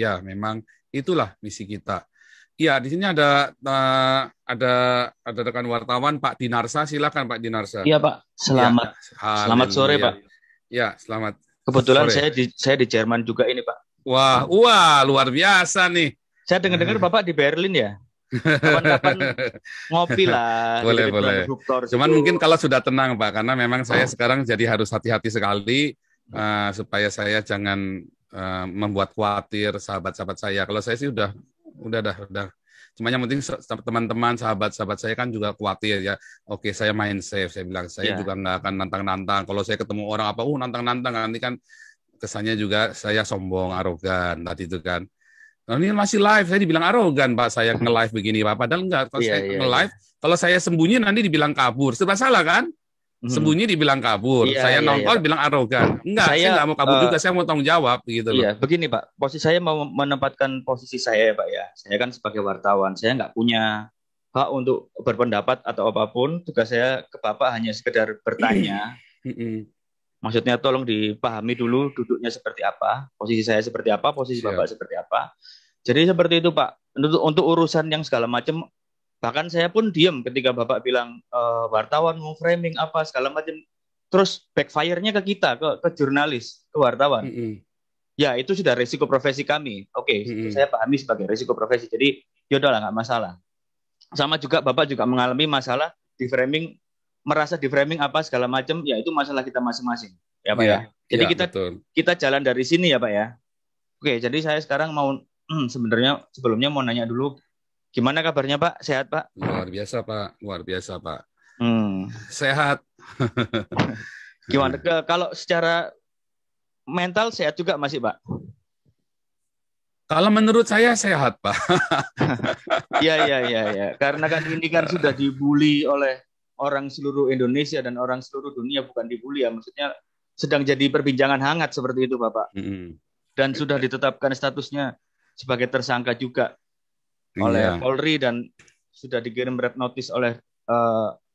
ya memang itulah misi kita. Iya, di sini ada rekan wartawan Pak Dinarsa, silakan Pak Dinarsa. Iya Pak, Ya, selamat sore Pak. haleluya. Ya, selamat Kebetulan sore. saya di Jerman juga ini Pak. Wah, luar biasa nih. Saya dengar-dengar Bapak di Berlin ya. Kapan-kapan ngopi lah, Boleh, dikit-dikit boleh. Dokter Cuman situ. mungkin kalau sudah tenang, Pak, karena memang saya sekarang jadi harus hati-hati sekali supaya saya jangan membuat khawatir sahabat-sahabat saya. Kalau saya sih udah. Cuma yang penting teman-teman, sahabat-sahabat saya kan juga khawatir ya. Oke, saya main safe. Saya bilang saya Ya, juga nggak akan nantang-nantang. Kalau saya ketemu orang apa, nantang-nantang nanti kan kesannya juga saya sombong, arogan tadi itu kan. Nah, ini masih live, saya dibilang arogan, Pak, saya nge-live begini, Pak. Padahal enggak, kalau iya, saya iya, iya. nge-live, kalau saya sembunyi nanti dibilang kabur. Serba salah kan? Mhm. Sembunyi dibilang kabur. Iya, Saya iya, iya nongol Pak. bilang arogan. Enggak, saya Saya nggak mau kabur juga, saya mau tanggung jawab gitu loh. Iya, begini Pak. Posisi saya mau menempatkan posisi saya ya Pak ya. Saya kan sebagai wartawan, saya nggak punya hak untuk berpendapat atau apapun. Tugas saya ke Bapak hanya sekedar bertanya. Maksudnya tolong dipahami dulu duduknya seperti apa, posisi saya seperti apa, posisi Siap. Bapak seperti apa. Jadi seperti itu Pak. Untuk urusan yang segala macam, bahkan saya pun diam ketika Bapak bilang wartawan mau framing apa segala macam. Terus backfire-nya ke kita, ke jurnalis, ke wartawan. Ya itu sudah resiko profesi kami. Oke, itu saya pahami sebagai resiko profesi. Jadi ya udahlah nggak masalah. Sama juga Bapak juga mengalami masalah di framing, merasa di framing apa segala macam, ya itu masalah kita masing-masing. Ya Pak Iya, ya. Jadi iya betul. kita jalan dari sini ya Pak ya. Oke, jadi saya sekarang mau sebenarnya sebelumnya mau nanya dulu gimana kabarnya Pak? Sehat Pak? Luar biasa, Pak. Luar biasa, Pak. Hmm. Sehat. Gimana kalau secara mental sehat juga masih Pak? Kalau menurut saya sehat, Pak. Iya, iya, iya, iya. Karena kan ini kan sudah dibully oleh orang seluruh Indonesia dan orang seluruh dunia, bukan dibully ya, maksudnya sedang jadi perbincangan hangat seperti itu, Bapak. Dan sudah ditetapkan statusnya sebagai tersangka juga oleh Iya. Polri dan sudah dikirim red notice oleh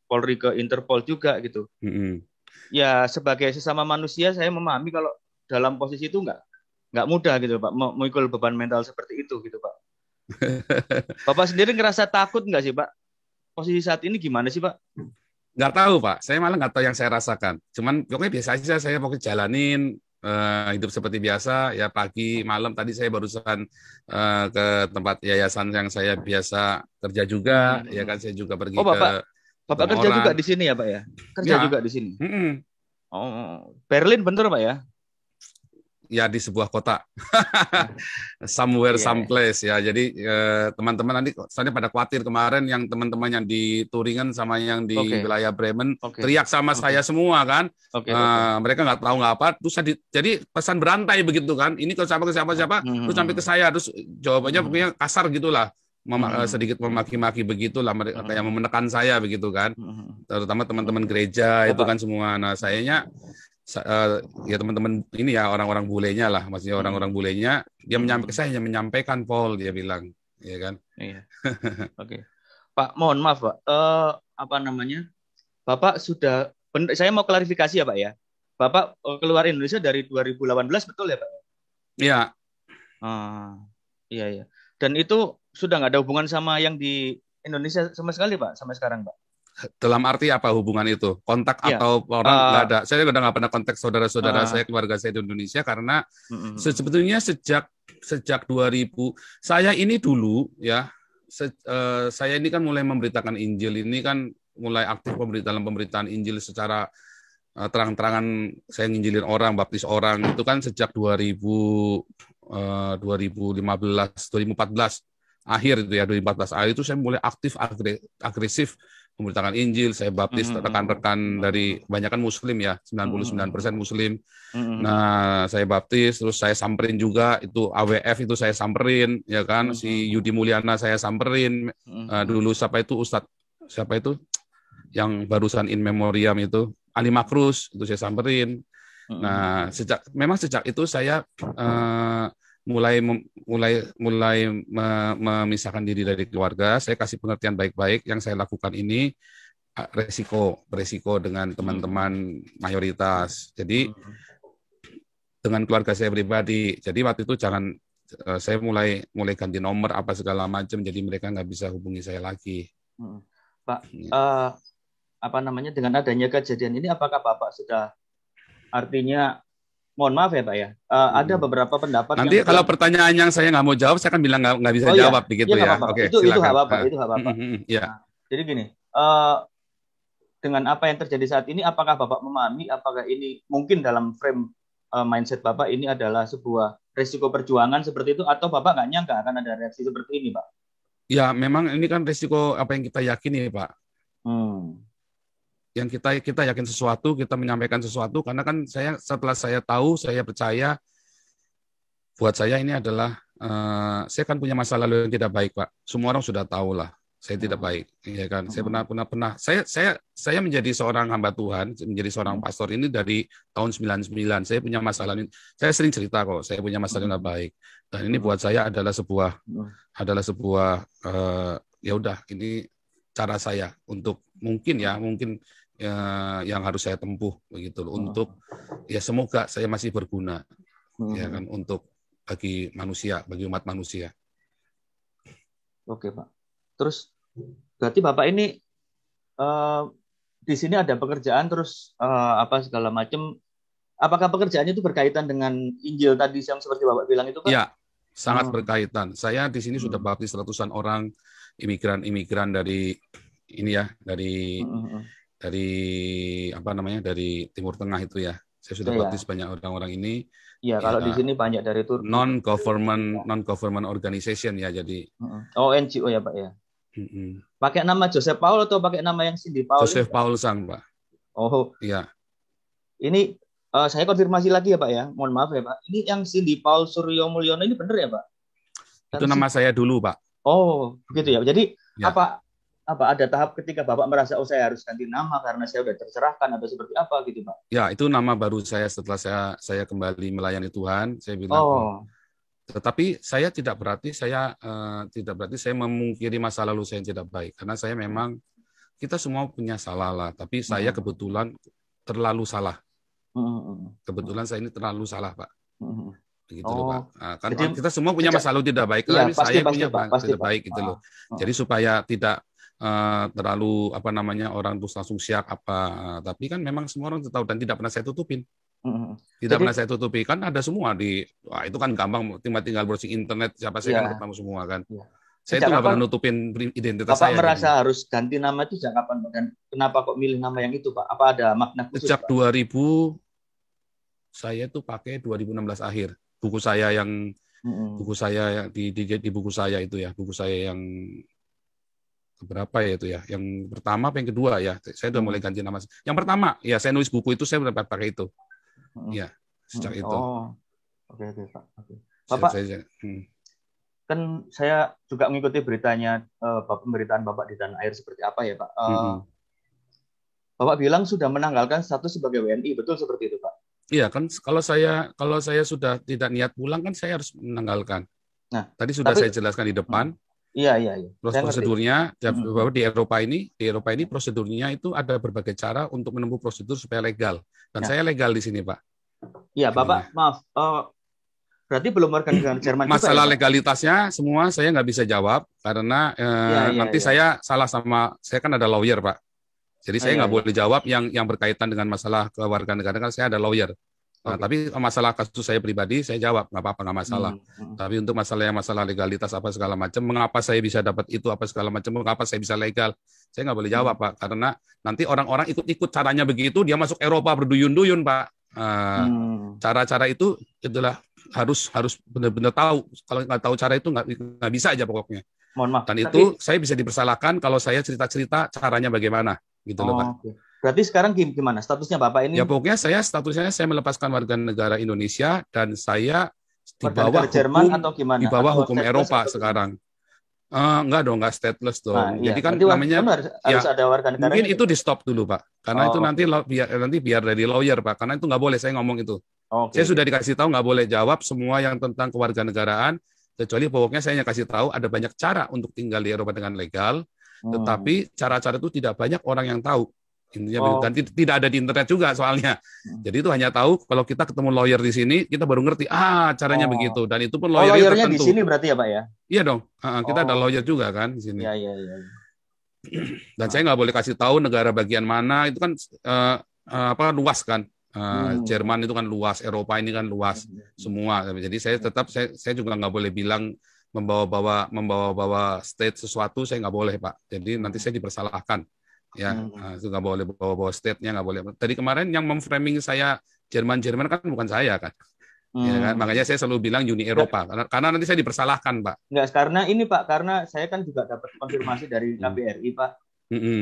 Polri ke Interpol juga gitu. Ya sebagai sesama manusia saya memahami kalau dalam posisi itu nggak mudah gitu Pak, memikul beban mental seperti itu gitu Pak. Bapak sendiri ngerasa takut nggak sih Pak? Posisi saat ini gimana sih Pak? Nggak tahu, Pak. Saya malah nggak tahu yang saya rasakan. Cuman pokoknya biasa aja, saya pokoknya jalanin hidup seperti biasa. Ya pagi, malam tadi saya barusan ke tempat yayasan yang saya biasa kerja juga. Ya kan saya juga pergi Oh Bapak, Bapak ketemu kerja juga orang. di sini ya Pak ya? Kerja Ya, juga di sini. Oh, Berlin bener Pak ya? ya di sebuah kota, somewhere, Iya, iya. someplace ya. Jadi teman-teman nanti, soalnya pada khawatir kemarin yang teman-teman yang di Turingen sama yang di Oke, wilayah Bremen oke, teriak sama oke, saya semua kan. oke, oke. Mereka nggak tahu nggak apa, terus jadi pesan berantai begitu kan. Ini ke siapa, terus sampai ke saya, terus jawabannya pokoknya kasar gitulah. Sedikit memaki-maki begitulah, mereka kayak menekan saya begitu kan. Terutama teman-teman gereja itu Bapak, kan semua. Nah, sayanya ya teman-teman ini ya orang-orang bulenya lah, maksudnya orang-orang bulenya dia saya hanya menyampaikan, Paul, dia bilang, ya kan. iya, oke. Pak, mohon maaf Pak. Apa namanya? Bapak sudah, saya mau klarifikasi ya Pak ya. Bapak keluar Indonesia dari 2018 betul ya Pak? Iya. Ah, iya iya. Dan itu sudah nggak ada hubungan sama yang di Indonesia sama sekali Pak, sampai sekarang Pak. Dalam arti apa hubungan itu? Kontak Iya. atau orang nggak Uh, ada. Saya udah nggak pernah kontak saudara-saudara uh, saya, keluarga saya di Indonesia karena mm, mm, mm. sebetulnya sejak 2000 saya ini dulu ya saya ini kan mulai memberitakan Injil ini kan mulai aktif dalam pemberitaan Injil secara terang-terangan, saya nginjilin orang, baptis orang itu kan sejak 2015 2014 akhir itu ya, 2014 akhir itu saya mulai aktif agresif memberitakan Injil, saya baptis rekan-rekan dari kebanyakan Muslim ya, 99% Muslim. Nah, saya baptis, terus saya samperin juga, itu AWF itu saya samperin, ya kan, si Yudi Mulyana saya samperin, dulu siapa itu, yang barusan in memoriam itu, Ali Makrus, itu saya samperin. Nah, memang sejak itu saya mulai memisahkan diri dari keluarga. Saya kasih pengertian baik-baik. Yang saya lakukan ini beresiko dengan teman-teman mayoritas. Jadi dengan keluarga saya pribadi. Jadi waktu itu jangan saya mulai ganti nomor apa segala macam, jadi mereka nggak bisa hubungi saya lagi. Pak, apa namanya, dengan adanya kejadian ini, apakah Bapak sudah, artinya, mohon maaf ya Pak ya, ada beberapa pendapat nanti yang kalau pertanyaan yang saya nggak mau jawab, saya akan bilang nggak bisa jawab, begitu iya, ya. Oke, itu silakan. hak Bapak, itu hak Bapak. Ya. Nah, jadi gini, dengan apa yang terjadi saat ini, apakah Bapak memahami, apakah ini mungkin dalam frame mindset Bapak ini adalah sebuah risiko perjuangan seperti itu, atau Bapak nggak nyangka akan ada reaksi seperti ini, Pak? Ya, memang ini kan risiko apa yang kita yakini, Pak. Yang kita yakin sesuatu, kita menyampaikan sesuatu, karena kan setelah saya tahu, saya percaya, buat saya ini adalah, saya kan punya masa lalu yang tidak baik, Pak. Semua orang sudah tahu lah, saya tidak baik, ya kan. Saya pernah. Saya menjadi seorang hamba Tuhan, menjadi seorang pastor ini dari tahun 99. Saya punya masalah ini. Saya sering cerita kok, saya punya masalah yang tidak baik. Dan ini buat saya adalah sebuah ya udah, ini cara saya untuk mungkin yang harus saya tempuh begitu loh, untuk ya semoga saya masih berguna, ya kan, untuk bagi manusia, bagi umat manusia. Oke Pak. Terus berarti Bapak ini di sini ada pekerjaan, terus apa segala macam. Apakah pekerjaannya itu berkaitan dengan Injil tadi yang seperti Bapak bilang itu, Pak? Ya, sangat berkaitan. Saya di sini sudah baptis ratusan orang imigran dari ini ya, dari apa namanya, dari Timur Tengah itu ya. Saya sudah baptis banyak orang-orang ini. Iya, kalau di sini banyak dari Turki. Non-government organization ya, jadi. NGO ya Pak ya. Pakai nama Joseph Paul atau pakai nama yang Cindy Paul? Joseph Paul Sang, Pak. Oh. Iya. Ini saya konfirmasi lagi ya Pak ya. Mohon maaf ya Pak. Ini yang Cindy Paul Suryo Mulyono ini benar ya Pak? Itu nama saya dulu, Pak. Oh, begitu ya. Jadi apa ada tahap ketika Bapak merasa saya harus ganti nama karena saya sudah tercerahkan atau seperti apa gitu, Pak? Ya, itu nama baru saya setelah saya kembali melayani Tuhan. Saya bilang, tetapi saya tidak berarti saya memungkiri masa lalu saya yang tidak baik, karena saya memang, kita semua punya salah lah, tapi saya kebetulan terlalu salah. Kebetulan saya ini terlalu salah, Pak. Begitu loh, Pak. Nah, kan jadi, kita semua punya masa lalu tidak baik, tapi saya punya tidak baik gitu loh. Jadi supaya tidak terlalu orang terus langsung siap tapi kan memang semua orang tahu dan tidak pernah saya tutupin. Pernah saya tutupi, kan ada semua itu kan gampang, tinggal browsing internet, siapa saya kan ketemu semua kan. Saya itu nggak pernah nutupin identitas Bapak saya. Bapak merasa harus ganti nama itu sejak kapan, Pak? Dan kenapa kok milih nama yang itu, Pak? Apa ada makna khusus? Sejak 2000, saya tuh pakai 2016 akhir. Buku saya yang di buku saya itu ya, buku saya yang berapa ya itu ya, yang pertama apa yang kedua ya, saya udah mulai ganti nama. Yang pertama ya, saya nulis buku itu saya udah pakai itu ya, sejak itu. Oke Pak. Bapak, kan saya juga mengikuti beritanya, pemberitaan Bapak di tanah air seperti apa ya Pak. Bapak bilang sudah menanggalkan status sebagai WNI, betul seperti itu Pak? Iya kan, kalau saya sudah tidak niat pulang kan saya harus menanggalkan. Nah, tadi sudah saya jelaskan di depan. Iya. Prosedurnya di Eropa ini prosedurnya itu ada berbagai cara untuk menempuh prosedur supaya legal. Dan saya legal di sini, Pak. Iya, Bapak, maaf. Berarti belum warga negara Jerman juga. Masalah legalitasnya semua saya nggak bisa jawab karena nanti saya salah saya kan ada lawyer, Pak. Jadi saya nggak boleh jawab yang berkaitan dengan masalah kewarganegaraan, kan saya ada lawyer. Nah, tapi masalah kasus saya pribadi saya jawab, nggak apa-apa, nggak masalah. Tapi untuk masalah legalitas apa segala macam, mengapa saya bisa dapat itu apa segala macam, mengapa saya bisa legal, saya nggak boleh jawab, Pak. Karena nanti orang-orang ikut-ikut caranya begitu, dia masuk Eropa berduyun-duyun, Pak. Cara-cara itu adalah harus benar-benar tahu. Kalau nggak tahu cara itu nggak bisa aja pokoknya. Mohon maaf. Dan itu saya bisa dipersalahkan kalau saya cerita-cerita caranya bagaimana, gitu loh, Pak. Okay. Berarti sekarang gimana statusnya Bapak ini? Ya pokoknya statusnya saya melepaskan warga negara Indonesia dan saya di bawah Jerman atau gimana? Di bawah hukum Eropa sekarang. Enggak dong, enggak stateless dong. Jadi kan namanya harus ada warga negara. Mungkin itu di stop dulu, Pak. Karena itu nanti biar dari lawyer, Pak. Karena itu nggak boleh saya ngomong itu. Saya sudah dikasih tahu nggak boleh jawab semua yang tentang kewarganegaraan, kecuali pokoknya saya hanya kasih tahu ada banyak cara untuk tinggal di Eropa dengan legal, tetapi cara-cara itu tidak banyak orang yang tahu. Intinya begitu. Dan tidak ada di internet juga soalnya. Jadi itu hanya tahu kalau kita ketemu lawyer di sini, kita baru ngerti, caranya begitu. Dan itu pun lawyernya lawyernya di tertentu. sini berarti ya Pak ya? Iya dong. Kita ada lawyer juga kan di sini. Iya. Dan saya nggak boleh kasih tahu negara bagian mana. Itu kan luas kan. Jerman itu kan luas, Eropa ini kan luas semua. Jadi saya juga nggak boleh bilang membawa-bawa state sesuatu, saya nggak boleh Pak. Jadi nanti saya dipersalahkan. Ya, itu nggak boleh bawa state-nya, nggak boleh. Tadi kemarin yang memframing saya Jerman kan bukan saya kan. Ya kan? Makanya saya selalu bilang Uni Eropa karena nanti saya dipersalahkan Pak. Enggak, karena ini Pak, karena saya kan juga dapat konfirmasi dari KBRI Pak,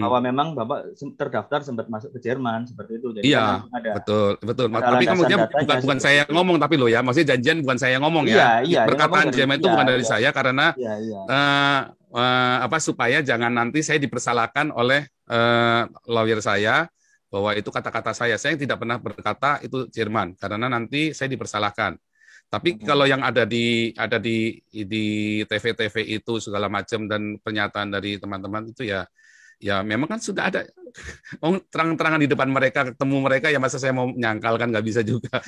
bahwa memang Bapak terdaftar sempat masuk ke Jerman seperti itu. Jadi iya, ada betul. Tapi kemudian bukan saya yang ngomong tapi loh ya, maksudnya janjian bukan saya yang ngomong ya. Perkataan Jerman itu bukan dari saya karena supaya jangan nanti saya dipersalahkan oleh lawyer saya bahwa itu kata-kata saya. Saya tidak pernah berkata itu Jerman karena nanti saya dipersalahkan. Tapi kalau yang ada di TV-TV itu segala macam dan pernyataan dari teman-teman itu ya memang kan sudah ada terang-terangan di depan mereka, ketemu mereka, ya masa saya mau menyangkal kan nggak bisa juga.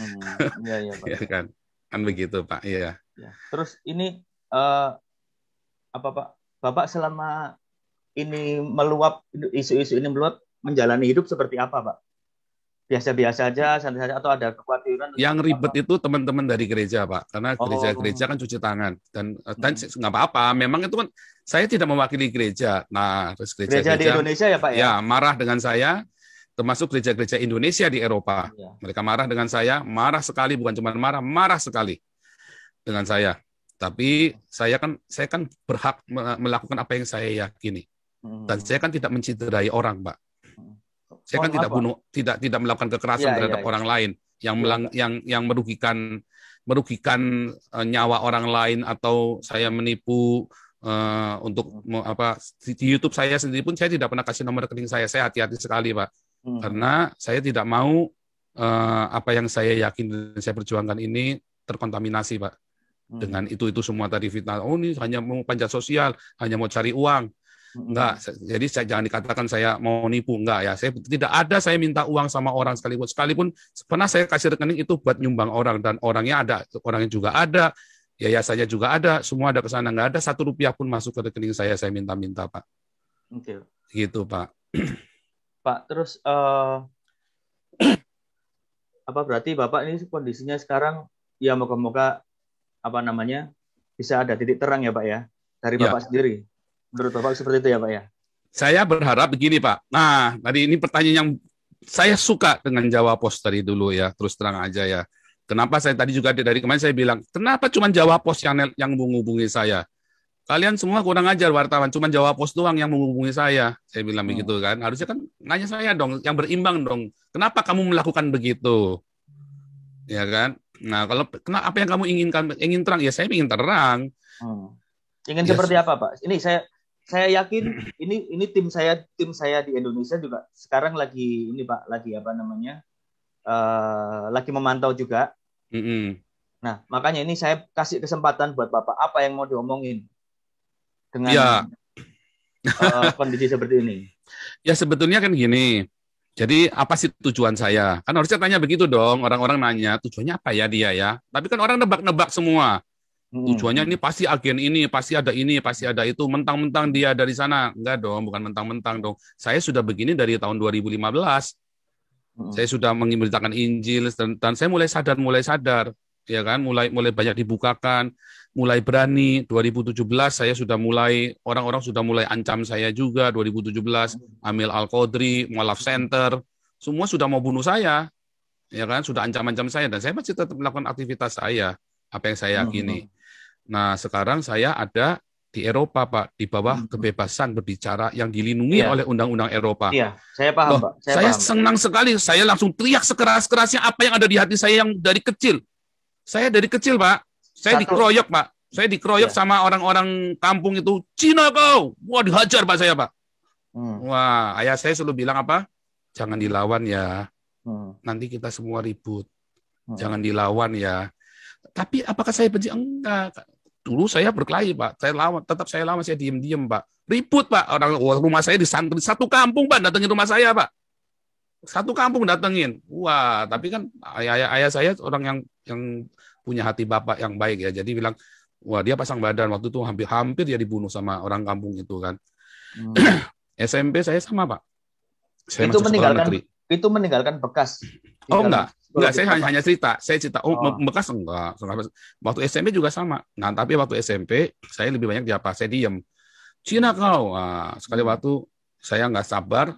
Iya Pak. kan begitu Pak. Iya. Terus ini apa Pak? Bapak selama ini isu-isu ini meluap, menjalani hidup seperti apa Pak? Biasa-biasa aja, santai saja, atau ada kekhawatiran? Yang ribet itu teman-teman dari gereja Pak, karena gereja kan cuci tangan dan nggak apa-apa. Memang itu kan saya tidak mewakili gereja. Nah, terus gereja di Indonesia ya Pak ya? Ya, marah dengan saya, termasuk gereja-gereja Indonesia di Eropa. Ya. Mereka marah dengan saya, marah sekali, bukan cuma marah sekali dengan saya. Tapi saya kan berhak melakukan apa yang saya yakini. Dan saya kan tidak menciderai orang, Pak. Saya kan tidak melakukan kekerasan terhadap orang lain yang merugikan nyawa orang lain, atau saya menipu untuk di YouTube saya sendiri pun saya tidak pernah kasih nomor rekening saya. Saya hati-hati sekali Pak, karena saya tidak mau apa yang saya yakin dan saya perjuangkan ini terkontaminasi Pak dengan itu semua tadi fitnah. Oh ini hanya mau panjat sosial, hanya mau cari uang. Enggak, jadi jangan dikatakan saya mau nipu, enggak ya. Saya tidak ada saya minta uang sama orang sekalipun pernah saya kasih rekening itu buat nyumbang orang, dan orangnya juga ada, yayasannya juga ada, semua ada ke sana, enggak ada 1 rupiah pun masuk ke rekening saya minta Pak. Oke. Gitu Pak. Pak, terus apa berarti Bapak ini kondisinya sekarang ya moga-moga bisa ada titik terang ya Pak ya dari Bapak sendiri. Menurut Bapak seperti itu ya Pak ya? Saya berharap begini Pak. Nah, tadi ini pertanyaan yang saya suka dengan Jawa Pos tadi dulu ya, terus terang aja ya. Kenapa saya tadi juga dari kemarin saya bilang, kenapa cuma Jawa Pos yang menghubungi saya? Kalian semua kurang ajar wartawan, cuma Jawa Pos doang yang menghubungi saya. Saya bilang begitu kan. Harusnya kan nanya saya dong, yang berimbang dong. Kenapa kamu melakukan begitu? Ya kan? Nah, apa yang kamu ingin terang? Ya saya ingin terang. Ingin seperti apa Pak? Ini saya yakin ini tim saya di Indonesia juga sekarang lagi lagi memantau juga. Nah, makanya ini saya kasih kesempatan buat Bapak, apa yang mau diomongin dengan kondisi seperti ini. Ya sebetulnya kan gini. Jadi apa sih tujuan saya? Kan harusnya tanya begitu dong. Orang-orang nanya tujuannya apa ya dia ya. Tapi kan orang nebak-nebak semua. Tujuannya ini pasti agen ini, pasti ada itu. Mentang-mentang dia dari sana. Enggak dong, bukan mentang-mentang dong. Saya sudah begini dari tahun 2015. Saya sudah memberitakan Injil, dan saya mulai sadar. Ya kan, mulai banyak dibukakan, mulai berani. 2017 saya sudah mulai, orang-orang sudah mulai ancam saya juga. 2017, Amil Al-Qadri, Mualaf Center, semua sudah mau bunuh saya. Ya kan, sudah ancam-ancam saya, dan saya masih tetap melakukan aktivitas saya, apa yang saya yakini. Nah, sekarang saya ada di Eropa, Pak, di bawah kebebasan berbicara yang dilindungi oleh undang-undang Eropa. Iya, saya paham, Pak. Saya senang sekali, saya langsung teriak sekeras-kerasnya apa yang ada di hati saya yang dari kecil. Saya dari kecil, Pak. Saya dikeroyok, Pak. Saya dikeroyok sama orang-orang kampung itu. Cina kau! Wah, dihajar, Pak, saya, Pak. Wah, ayah saya selalu bilang apa? Jangan dilawan ya. Nanti kita semua ribut. Jangan dilawan ya. Tapi apakah saya benci? Enggak. Dulu saya berkelahi, Pak. Saya lawan, saya diem-diem, Pak. Ribut, Pak. Rumah saya disantri satu kampung, Pak, datangin rumah saya, Pak. satu kampung datengin. Wah, tapi kan ayah saya orang yang punya hati bapak yang baik ya. Jadi bilang, wah dia pasang badan waktu itu hampir dia dibunuh sama orang kampung itu kan. SMP saya sama Pak. Saya Itu masuk sekolah negeri. itu meninggalkan bekas. Oh enggak, saya hanya cerita. Saya cerita, bekas enggak. Waktu SMP juga sama. Nah, tapi waktu SMP saya lebih banyak diapa? Saya diem. Cina kau. Nah, sekali waktu saya nggak sabar,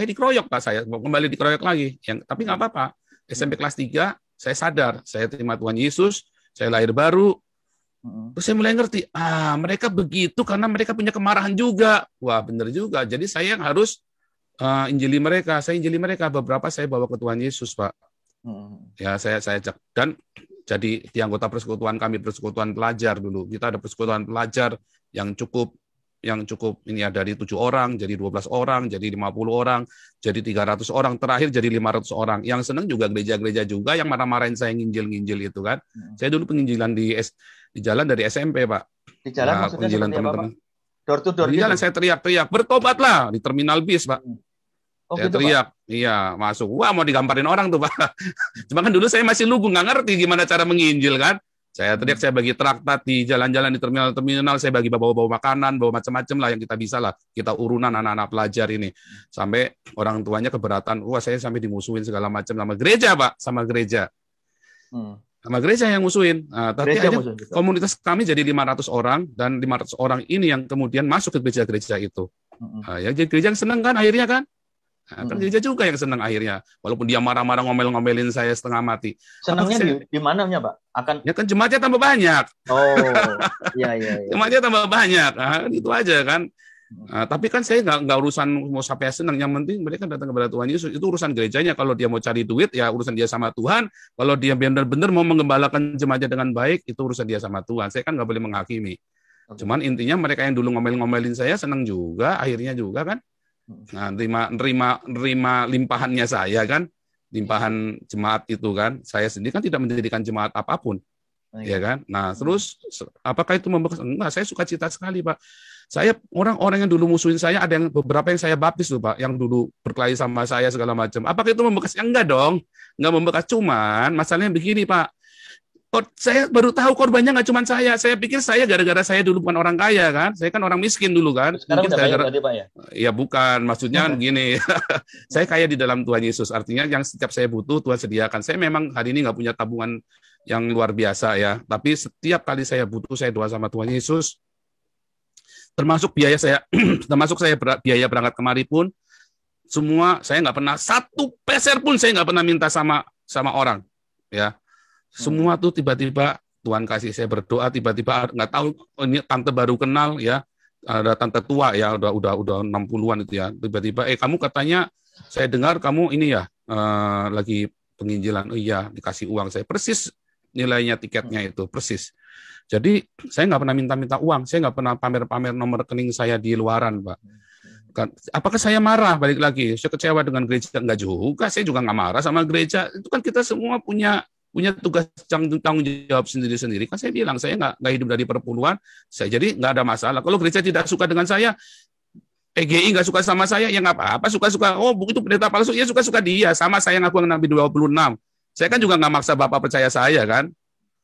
dikeroyok Pak saya, kembali dikeroyok lagi. Tapi nggak apa-apa. SMP kelas 3 saya sadar, saya terima Tuhan Yesus, saya lahir baru. Terus saya mulai ngerti, mereka begitu karena mereka punya kemarahan juga. Wah, benar juga. Jadi saya yang harus injili mereka. Saya injili mereka, beberapa saya bawa ke Tuhan Yesus, Pak. Ya, saya cek. Dan jadi di anggota persekutuan kami, persekutuan pelajar dulu. Kita ada persekutuan pelajar yang cukup ini ya, dari 7 orang, jadi 12 orang, jadi 50 orang, jadi 300 orang, terakhir jadi 500 orang. Yang senang juga gereja-gereja juga yang marah-marahin saya nginjil itu kan. Saya dulu penginjilan di jalan dari SMP, Pak. Di jalan maksudnya seperti teman-teman. Door to door. Di jalan saya teriak-teriak, bertobatlah di terminal bis, Pak. Saya gitu, teriak, Pak? Iya, masuk. Wah, mau digamparin orang tuh, Pak. Cuma kan dulu saya masih lugu, nggak ngerti gimana cara menginjil kan. Saya teriak, saya bagi traktat di jalan-jalan di terminal, saya bagi bawa makanan, bawa macam-macam lah yang kita bisa lah. Kita urunan anak-anak pelajar ini. Sampai orang tuanya keberatan, wah saya sampai dimusuhin segala macam sama gereja, Pak, sama gereja. Sama gereja yang musuhin. Nah, tapi akhirnya komunitas kami jadi 500 orang, dan 500 orang ini yang kemudian masuk ke gereja-gereja itu. Nah, ya, jadi gereja yang senang kan akhirnya kan? Nah, kan gereja juga yang senang akhirnya, walaupun dia marah-marah ngomel-ngomelin saya setengah mati. Senangnya di mananya, Pak? Ya kan jemaatnya tambah banyak. Oh, iya. Jemaatnya tambah banyak, itu aja kan. Tapi kan saya nggak urusan mau sampai senang, yang penting mereka datang kepada Tuhan Yesus. Itu urusan gerejanya. Kalau dia mau cari duit, ya urusan dia sama Tuhan. Kalau dia benar-benar mau mengembalakan jemaatnya dengan baik, itu urusan dia sama Tuhan. Saya kan nggak boleh menghakimi. Cuman intinya mereka yang dulu ngomel-ngomelin saya senang juga, akhirnya juga kan. Nah, nerima limpahannya saya kan, limpahan jemaat itu kan. Saya sendiri kan tidak mendirikan jemaat apapun, ya kan. Nah, terus apakah itu membekas? Enggak, saya suka cita sekali, Pak. Saya orang-orang yang dulu musuhin saya, ada yang beberapa yang saya baptis tuh, Pak, yang dulu berkelahi sama saya segala macam. Apakah itu membekas? Ya, enggak dong, enggak membekas. Cuman masalahnya begini, Pak. Saya baru tahu korbannya nggak cuma saya. Saya pikir saya gara-gara saya dulu bukan orang kaya kan. Saya kan orang miskin dulu kan. Sekarang udah kaya berarti, Pak, ya? Ya bukan, maksudnya kan gini. Saya kaya di dalam Tuhan Yesus. Artinya yang setiap saya butuh Tuhan sediakan. Saya memang hari ini nggak punya tabungan yang luar biasa ya. Tapi setiap kali saya butuh, saya doa sama Tuhan Yesus. Termasuk biaya saya, biaya berangkat kemari pun, semua saya nggak pernah satu peser pun saya nggak pernah minta sama orang, ya. Semua tuh tiba-tiba Tuhan kasih. Saya berdoa tiba-tiba nggak tahu, ini tante baru kenal ya, ada tante tua ya, udah 60-an itu ya, tiba-tiba kamu katanya saya dengar kamu ini ya lagi penginjilan. Oh iya, dikasih uang. Saya persis nilainya tiketnya itu persis. Jadi saya nggak pernah minta uang, saya nggak pernah pamer nomor rekening saya di luaran, Pak. Apakah saya marah? Balik lagi, saya kecewa dengan gereja? Enggak juga, saya juga nggak marah sama gereja. Itu kan kita semua punya tugas tanggung jawab sendiri-sendiri. Kan saya bilang, saya nggak hidup dari perpuluhan, saya jadi nggak ada masalah. Kalau gereja tidak suka dengan saya, PGI nggak suka sama saya, ya nggak apa-apa, suka-suka. Oh, itu pendeta palsu, ya suka-suka dia. Sama saya ngaku Nabi 26. Saya kan juga nggak maksa Bapak percaya saya kan.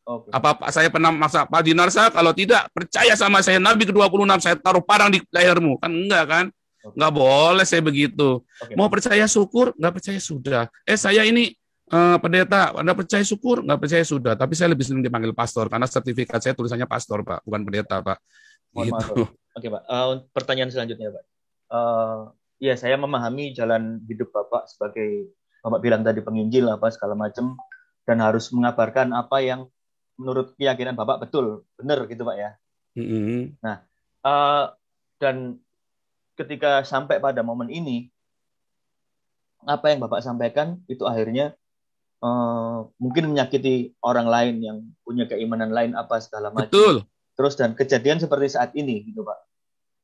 Okay. Apa saya pernah maksa Pak Dinarsa, kalau tidak percaya sama saya Nabi ke-26, saya taruh parang di lehermu. Kan enggak kan? Okay. Nggak boleh saya begitu. Okay. Mau percaya syukur, nggak percaya sudah. Saya ini pendeta, Anda percaya syukur, nggak percaya sudah. Tapi saya lebih sering dipanggil pastor karena sertifikat saya tulisannya pastor, Pak, bukan pendeta, Pak. Gitu. Oke, Pak. Pertanyaan selanjutnya, Pak. Ya, saya memahami jalan hidup Bapak sebagai Bapak bilang tadi penginjil apa segala macam, dan harus mengabarkan apa yang menurut keyakinan Bapak betul, benar gitu, Pak ya. Nah, dan ketika sampai pada momen ini, apa yang Bapak sampaikan itu akhirnya mungkin menyakiti orang lain yang punya keimanan lain apa segala macam. Betul. Terus dan kejadian seperti saat ini gitu, Pak.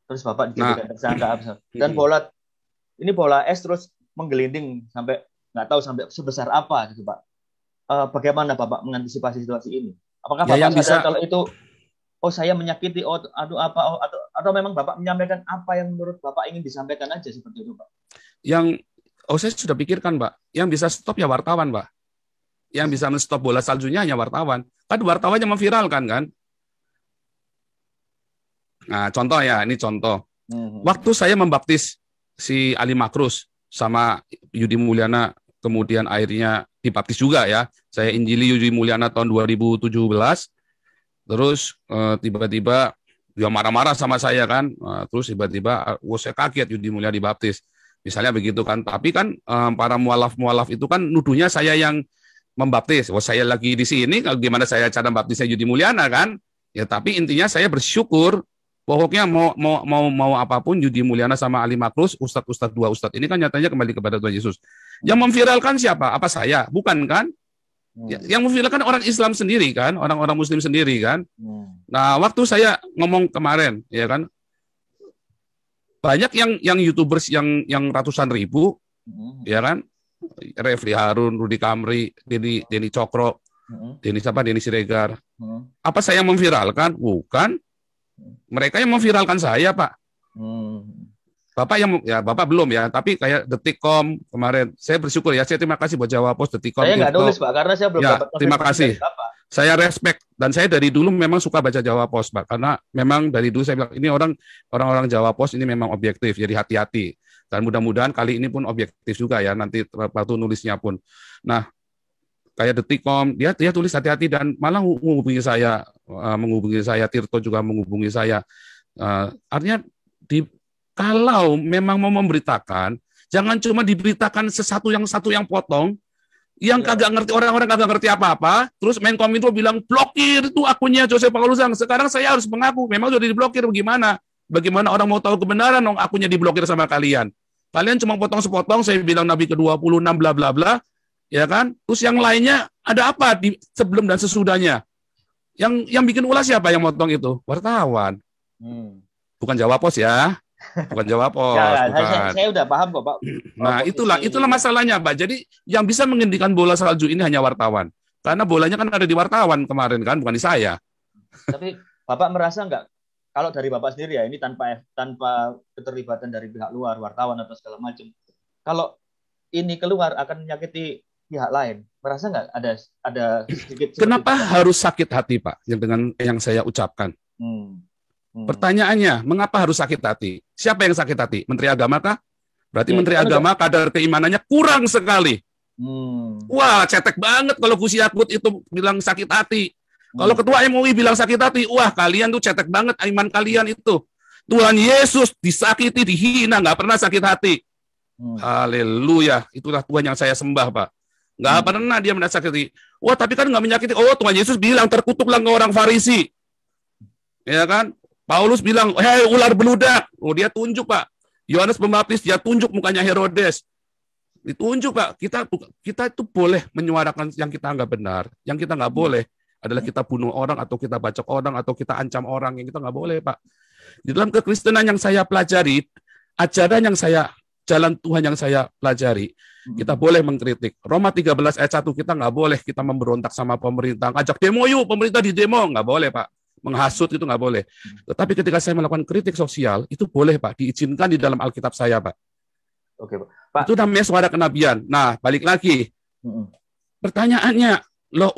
Terus Bapak dijadikan tersangka apa? Dan bola es terus menggelinding sampai nggak tahu sampai sebesar apa gitu, Pak. Bagaimana Bapak mengantisipasi situasi ini? Apakah Bapak yang bisa kalau itu saya menyakiti atau memang Bapak menyampaikan apa yang menurut Bapak ingin disampaikan aja seperti itu, Pak? Yang Oh, saya sudah pikirkan, Pak. Yang bisa stop ya wartawan, Pak. Yang bisa menstop bola saljunya hanya wartawan. Kan wartawan yang memviralkan, kan? Nah, contoh ya, ini contoh. Waktu saya membaptis si Ali Makrus sama Yudi Mulyana, kemudian akhirnya dibaptis juga ya. Saya injili Yudi Mulyana tahun 2017. Terus tiba-tiba dia marah-marah sama saya kan. Terus tiba-tiba saya kaget Yudi Mulyana dibaptis. Misalnya begitu kan. Tapi kan para mualaf-mualaf itu kan nuduhnya saya yang membaptis. Saya lagi di sini, gimana saya cara baptisnya Yudi Mulyana kan? Ya tapi intinya saya bersyukur. Pokoknya mau apapun Yudi Mulyana sama Ali Makrus, ustadz dua ustadz ini kan nyatanya kembali kepada Tuhan Yesus. Yang memviralkan siapa? Apa saya? Bukan kan? Yang memviralkan orang Islam sendiri kan, orang-orang Muslim sendiri kan. Nah, waktu saya ngomong kemarin, ya kan, banyak yang YouTubers yang ratusan ribu, ya kan, Refli Harun, Rudi Kamri, Denny Cokro, Denny Siregar. Apa saya memviralkan? Bukan. Mereka yang memviralkan saya, Pak. Bapak belum ya, tapi kayak Detikcom kemarin, saya bersyukur ya, saya terima kasih buat Jawa Pos, Detikcom. Saya nggak nulis, Pak, karena saya belum dapat. Terima kasih. Saya respect dan saya dari dulu memang suka baca Jawa Pos, Pak, karena memang dari dulu saya bilang ini orang-orang Jawa Pos ini memang objektif, jadi hati-hati. Dan mudah-mudahan kali ini pun objektif juga ya, nanti waktu nulisnya pun. Nah, kayak Detikcom, dia tulis hati-hati dan malah menghubungi saya, Tirto juga menghubungi saya. Artinya kalau memang mau memberitakan, jangan cuma diberitakan satu yang potong, yang kagak ngerti, orang-orang kagak ngerti apa-apa, terus Menkominfo bilang blokir itu akunnya Joseph Paulusang. Sekarang saya harus mengaku, memang sudah diblokir, bagaimana? Bagaimana orang mau tahu kebenaran dong akunnya diblokir sama kalian? Kalian cuma potong sepotong, saya bilang Nabi ke-26 bla bla bla. Ya kan? Terus yang lainnya ada apa di sebelum dan sesudahnya? Yang bikin ulah siapa yang motong itu? Wartawan. Bukan Jawa Pos ya. Bukan Jawa Pos. Bukan. Saya udah paham kok, Pak. Nah, itulah masalahnya, Pak. Jadi yang bisa menghentikan bola salju ini hanya wartawan. Karena bolanya kan ada di wartawan kemarin kan, bukan di saya. Tapi Bapak merasa nggak, kalau dari Bapak sendiri ya, ini tanpa keterlibatan dari pihak luar, wartawan atau segala macam. Kalau ini keluar akan menyakiti pihak lain, merasa nggak ada sedikit? Kenapa harus sakit hati, Pak? Dengan yang saya ucapkan. Pertanyaannya, mengapa harus sakit hati? Siapa yang sakit hati? Menteri Agama kah? Berarti Menteri Agama kadar keimanannya kurang sekali. Wah, cetek banget kalau Gus Yakut itu bilang sakit hati. Kalau Ketua MUI bilang sakit hati, wah kalian tuh cetek banget iman kalian itu. Tuhan Yesus disakiti, dihina, nggak pernah sakit hati. Haleluya, itulah Tuhan yang saya sembah, Pak. Nggak pernah dia menyakiti. Wah, tapi kan nggak menyakiti. Oh, Tuhan Yesus bilang terkutuklah orang Farisi. Ya kan? Paulus bilang, hei ular beludak. Oh, dia tunjuk, Pak. Yohanes Pembaptis, dia tunjuk mukanya Herodes. Ditunjuk, Pak. Kita itu boleh menyuarakan yang kita nggak benar. Yang kita nggak boleh adalah kita bunuh orang, atau kita bacok orang, atau kita ancam orang. Yang kita nggak boleh, Pak. Di dalam kekristenan yang saya pelajari, ajaran yang jalan Tuhan yang saya pelajari, kita boleh mengkritik. Roma 13 ayat 1, kita nggak boleh kita memberontak sama pemerintah. Ajak demo yuk, pemerintah di demo. Nggak boleh, Pak. Menghasut itu nggak boleh. Tetapi ketika saya melakukan kritik sosial, itu boleh, Pak. Diizinkan di dalam Alkitab saya, Pak. Oke, Pak. Itu namanya suara kenabian. Nah, balik lagi. Pertanyaannya, loh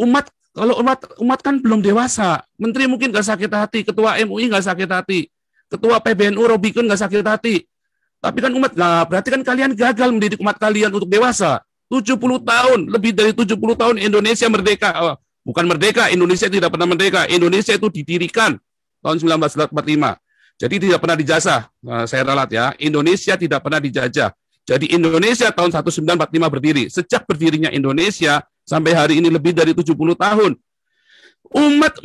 kalau umat kan belum dewasa. Menteri mungkin nggak sakit hati, Ketua MUI nggak sakit hati, Ketua PBNU Robikun nggak sakit hati. Tapi kan umat, nah berarti kan kalian gagal mendidik umat kalian untuk dewasa. 70 tahun, lebih dari 70 tahun Indonesia merdeka. Oh, bukan merdeka, Indonesia tidak pernah merdeka. Indonesia itu didirikan tahun 1945. Jadi tidak pernah dijajah. Nah, saya ralat ya, Indonesia tidak pernah dijajah. Jadi Indonesia tahun 1945 berdiri. Sejak berdirinya Indonesia sampai hari ini lebih dari 70 tahun. Umat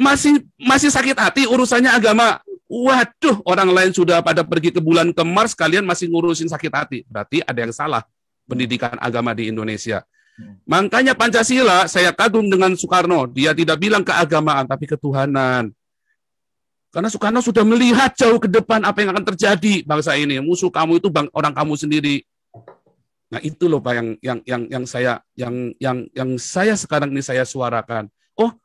masih sakit hati urusannya agama. Waduh, orang lain sudah pada pergi ke bulan, ke Mars, kalian masih ngurusin sakit hati. Berarti ada yang salah pendidikan agama di Indonesia. Makanya Pancasila, saya kagum dengan Soekarno. Dia tidak bilang keagamaan, tapi ketuhanan. Karena Soekarno sudah melihat jauh ke depan apa yang akan terjadi bangsa ini. Musuh kamu itu orang kamu sendiri. Nah itu loh Pak yang saya sekarang ini saya suarakan. Oh,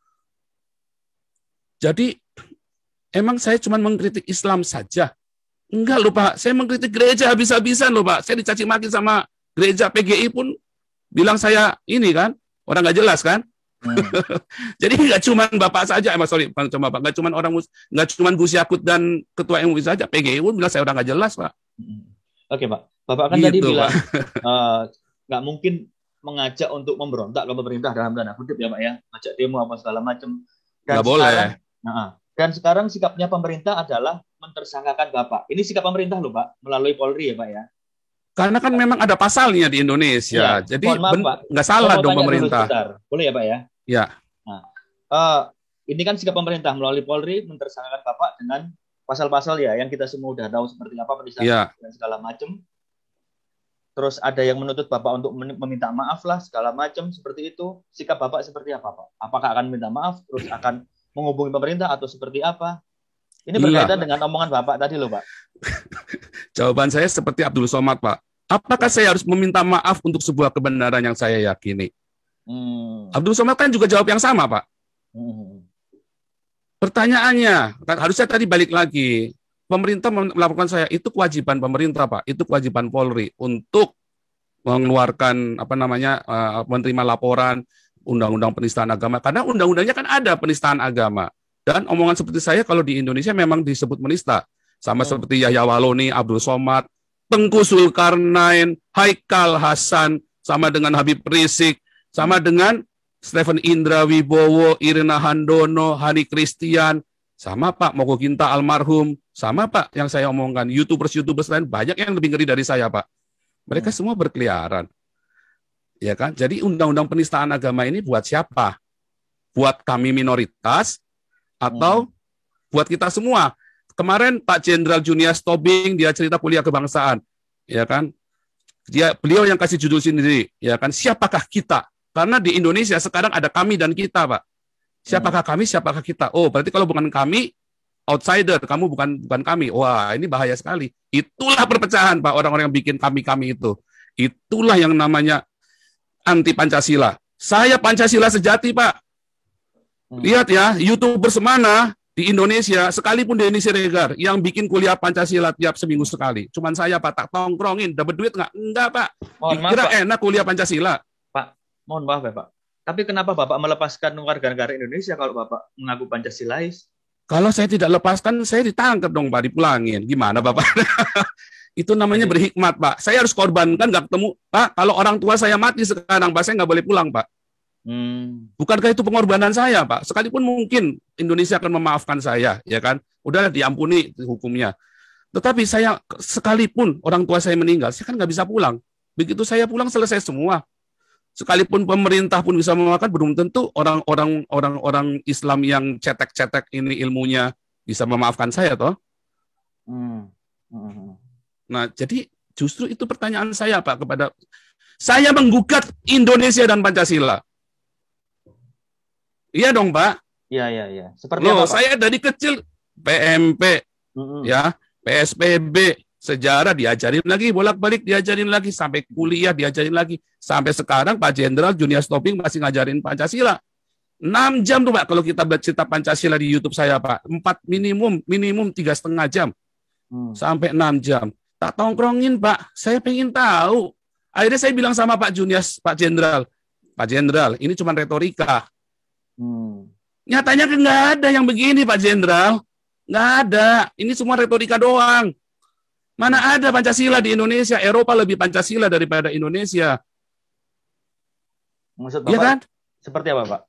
jadi emang saya cuma mengkritik Islam saja? Enggak loh Pak, saya mengkritik gereja habis-habisan loh Pak. Saya dicaci maki sama Gereja PGI pun bilang saya ini kan, orang nggak jelas kan. Jadi nggak cuma Bapak saja, nggak cuma nggak cuma Gus Yakut dan Ketua MUI saja, PGI pun bilang saya orang nggak jelas, Pak. Oke, Pak. Bapak kan Gitu, tadi bilang Pak. nggak mungkin mengajak untuk memberontak ke pemerintah dalam tanda kutip ya, Pak ya, ngajak demo apa segala macam. Nggak boleh. Dan sekarang sikapnya pemerintah adalah mentersangkakan Bapak. Ini sikap pemerintah loh, Pak, melalui Polri ya, Pak ya. Karena kan memang ada pasalnya di Indonesia, Ya, jadi Pak. nggak salah dong pemerintah. Boleh ya, Pak ya? Ya. Nah, ini kan sikap pemerintah melalui Polri mentersangkakan Bapak dengan pasal-pasal ya yang kita semua udah tahu seperti apa, penistaan dan segala macam. Terus ada yang menuntut Bapak untuk meminta maaf lah segala macam seperti itu. Sikap Bapak seperti apa, Pak? Apakah akan minta maaf terus akan menghubungi pemerintah atau seperti apa? Ini berkaitan dengan omongan Bapak tadi loh, Pak. Jawaban saya seperti Abdul Somad, Pak. Apakah saya harus meminta maaf untuk sebuah kebenaran yang saya yakini? Abdul Somad kan juga jawab yang sama, Pak. Pertanyaannya, kan harusnya tadi balik lagi. Pemerintah melakukan saya, itu kewajiban pemerintah, Pak. Itu kewajiban Polri untuk mengeluarkan menerima laporan undang-undang penistaan agama. Karena undang-undangnya kan ada penistaan agama. Dan omongan seperti saya kalau di Indonesia memang disebut menista. Sama seperti Yahya Waloni, Abdul Somad, Tengku Zulkarnain, Haikal Hasan, sama dengan Habib Rizik, sama dengan Stephen Indra Wibowo, Irina Handono, Hani Christian, sama Pak Moko Ginta almarhum, sama Pak yang saya omongkan, YouTubers lain banyak yang lebih ngeri dari saya, Pak. Mereka semua berkeliaran. Ya kan? Jadi undang-undang penistaan agama ini buat siapa? Buat kami minoritas atau buat kita semua? Kemarin Pak Jenderal Junius Tobing dia cerita kuliah kebangsaan, ya kan? Beliau yang kasih judul sendiri, ya kan? Siapakah kita? Karena di Indonesia sekarang ada kami dan kita, Pak. Siapakah kami, siapakah kita? Oh, berarti kalau bukan kami, outsider, kamu bukan kami. Wah, ini bahaya sekali. Itulah perpecahan, Pak, orang-orang yang bikin kami-kami itu. Itulah yang namanya anti Pancasila. Saya Pancasila sejati, Pak. Lihat ya, YouTuber semana di Indonesia, sekalipun Denny Siregar, yang bikin kuliah Pancasila tiap seminggu sekali. Cuman saya, Pak, tak tongkrongin. Dapat duit nggak? Enggak, Pak. Kira enak kuliah Pancasila. Pak, mohon maaf ya, Pak. Tapi kenapa Bapak melepaskan warga negara Indonesia kalau Bapak mengaku Pancasilais? Kalau saya tidak lepaskan, saya ditangkap dong, Pak, dipulangin. Gimana, Bapak? Itu namanya berhikmat, Pak. Saya harus korbankan, nggak ketemu. Pak, kalau orang tua saya mati sekarang, Pak, saya nggak boleh pulang, Pak. Bukankah itu pengorbanan saya, Pak? Sekalipun mungkin Indonesia akan memaafkan saya, ya kan? Udahlah diampuni hukumnya. Tetapi saya, sekalipun orang tua saya meninggal, saya kan nggak bisa pulang. Begitu saya pulang, selesai semua. Sekalipun pemerintah pun bisa memaafkan, belum tentu orang-orang Islam yang cetek-cetek ini ilmunya bisa memaafkan saya, toh. Nah, jadi justru itu pertanyaan saya, Pak, kepada saya menggugat Indonesia dan Pancasila. Iya dong, Pak. Iya. Seperti apa, Pak? Saya dari kecil PMP, ya, PSBB, sejarah diajarin lagi, bolak-balik diajarin lagi, sampai kuliah diajarin lagi. Sampai sekarang Pak Jenderal Junius Tobing masih ngajarin Pancasila. 6 jam tuh, Pak, kalau kita cerita Pancasila di YouTube saya, Pak. 4 minimum 3,5 jam. Sampai 6 jam. Tak tongkrongin, Pak. Saya pengen tahu. Akhirnya saya bilang sama Pak Junius, Pak Jenderal, ini cuma retorika. Nyatanya nggak ada yang begini, Pak Jenderal. Nggak ada. Ini semua retorika doang. Mana ada Pancasila di Indonesia? Eropa lebih Pancasila daripada Indonesia. Maksud Bapak, ya kan? Seperti apa, Pak?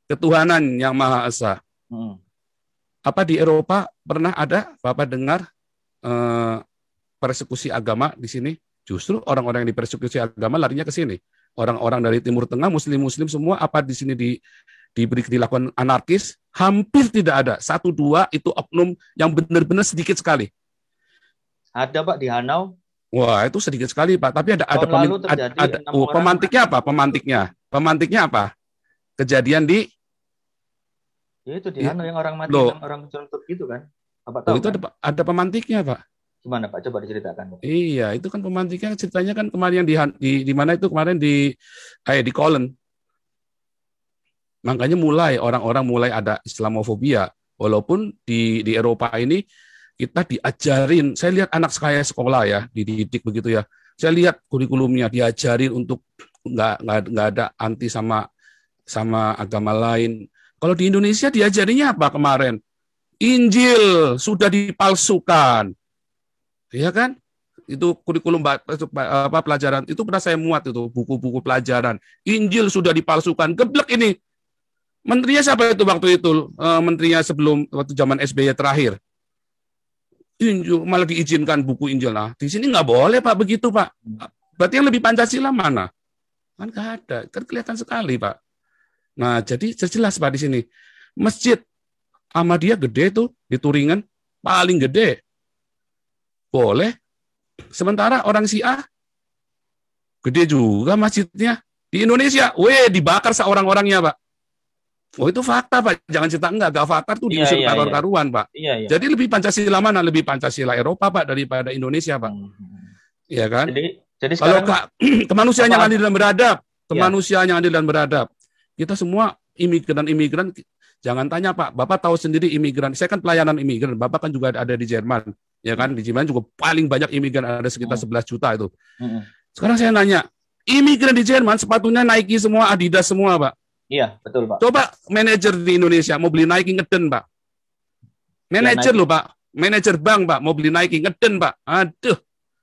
Ketuhanan yang Maha Esa. Apa di Eropa pernah ada Bapak dengar persekusi agama di sini? Justru orang-orang yang dipersekusi agama larinya ke sini. Orang-orang dari Timur Tengah, Muslim semua, apa di sini dilakukan anarkis? Hampir tidak ada. 1-2 itu oknum yang benar-benar sedikit sekali. Ada, Pak, di Hanau. Wah, itu sedikit sekali, Pak. Tapi ada pemantiknya apa? Pemantiknya apa? Kejadian di ya itu di Hanau yang orang mati, orang mencontoh gitu kan? Bapak tahu? Itu kan? ada pemantiknya, Pak. Gimana, Pak? Coba diceritakan. Iya, itu kan pemantiknya, ceritanya kan kemarin yang di mana itu kemarin di Kolen. Makanya orang-orang mulai ada Islamofobia. Walaupun di Eropa ini kita diajarin, saya lihat anak saya sekolah ya, dididik begitu ya. Saya lihat kurikulumnya diajarin untuk nggak ada anti sama agama lain. Kalau di Indonesia diajarinya apa kemarin? Injil sudah dipalsukan, ya kan? Itu kurikulum pelajaran itu pernah saya muat itu buku-buku pelajaran. Injil sudah dipalsukan, geblek ini. Menterinya siapa itu waktu itu? Menterinya sebelum waktu zaman SBY terakhir. Injil malah diizinkan buku Injil. Nah, di sini nggak boleh Pak begitu Pak. Berarti yang lebih Pancasila mana? Kan nggak ada, kan kelihatan sekali Pak. Nah, jadi jelas Pak di sini. Masjid Ahmadiyah gede tuh di Turingan, paling gede. Boleh. Sementara orang Syiah gede juga masjidnya. Di Indonesia, dibakar seorang-orangnya, Pak. Oh, itu fakta, Pak. Jangan cerita enggak fakta tuh diusir karuan-karuan, Pak. Jadi lebih Pancasila mana? Lebih Pancasila Eropa, Pak, daripada Indonesia, Pak. Iya kan? Jadi kalau sekarang, kemanusiaan yang adil dan beradab, kemanusiaan yang adil dan beradab. Kita semua imigran, jangan tanya, Pak. Bapak tahu sendiri imigran. Saya kan pelayanan imigran. Bapak kan juga ada di Jerman. Ya kan, di Jerman juga paling banyak imigran, ada sekitar 11 juta itu. Sekarang saya nanya, imigran di Jerman sepatunya Nike semua, Adidas semua, Pak. Iya, betul, Pak. Coba manajer di Indonesia mau beli Nike ngeden, Pak. Manajer loh, Pak. Manajer bank, Pak, mau beli Nike ngeden, Pak. Aduh.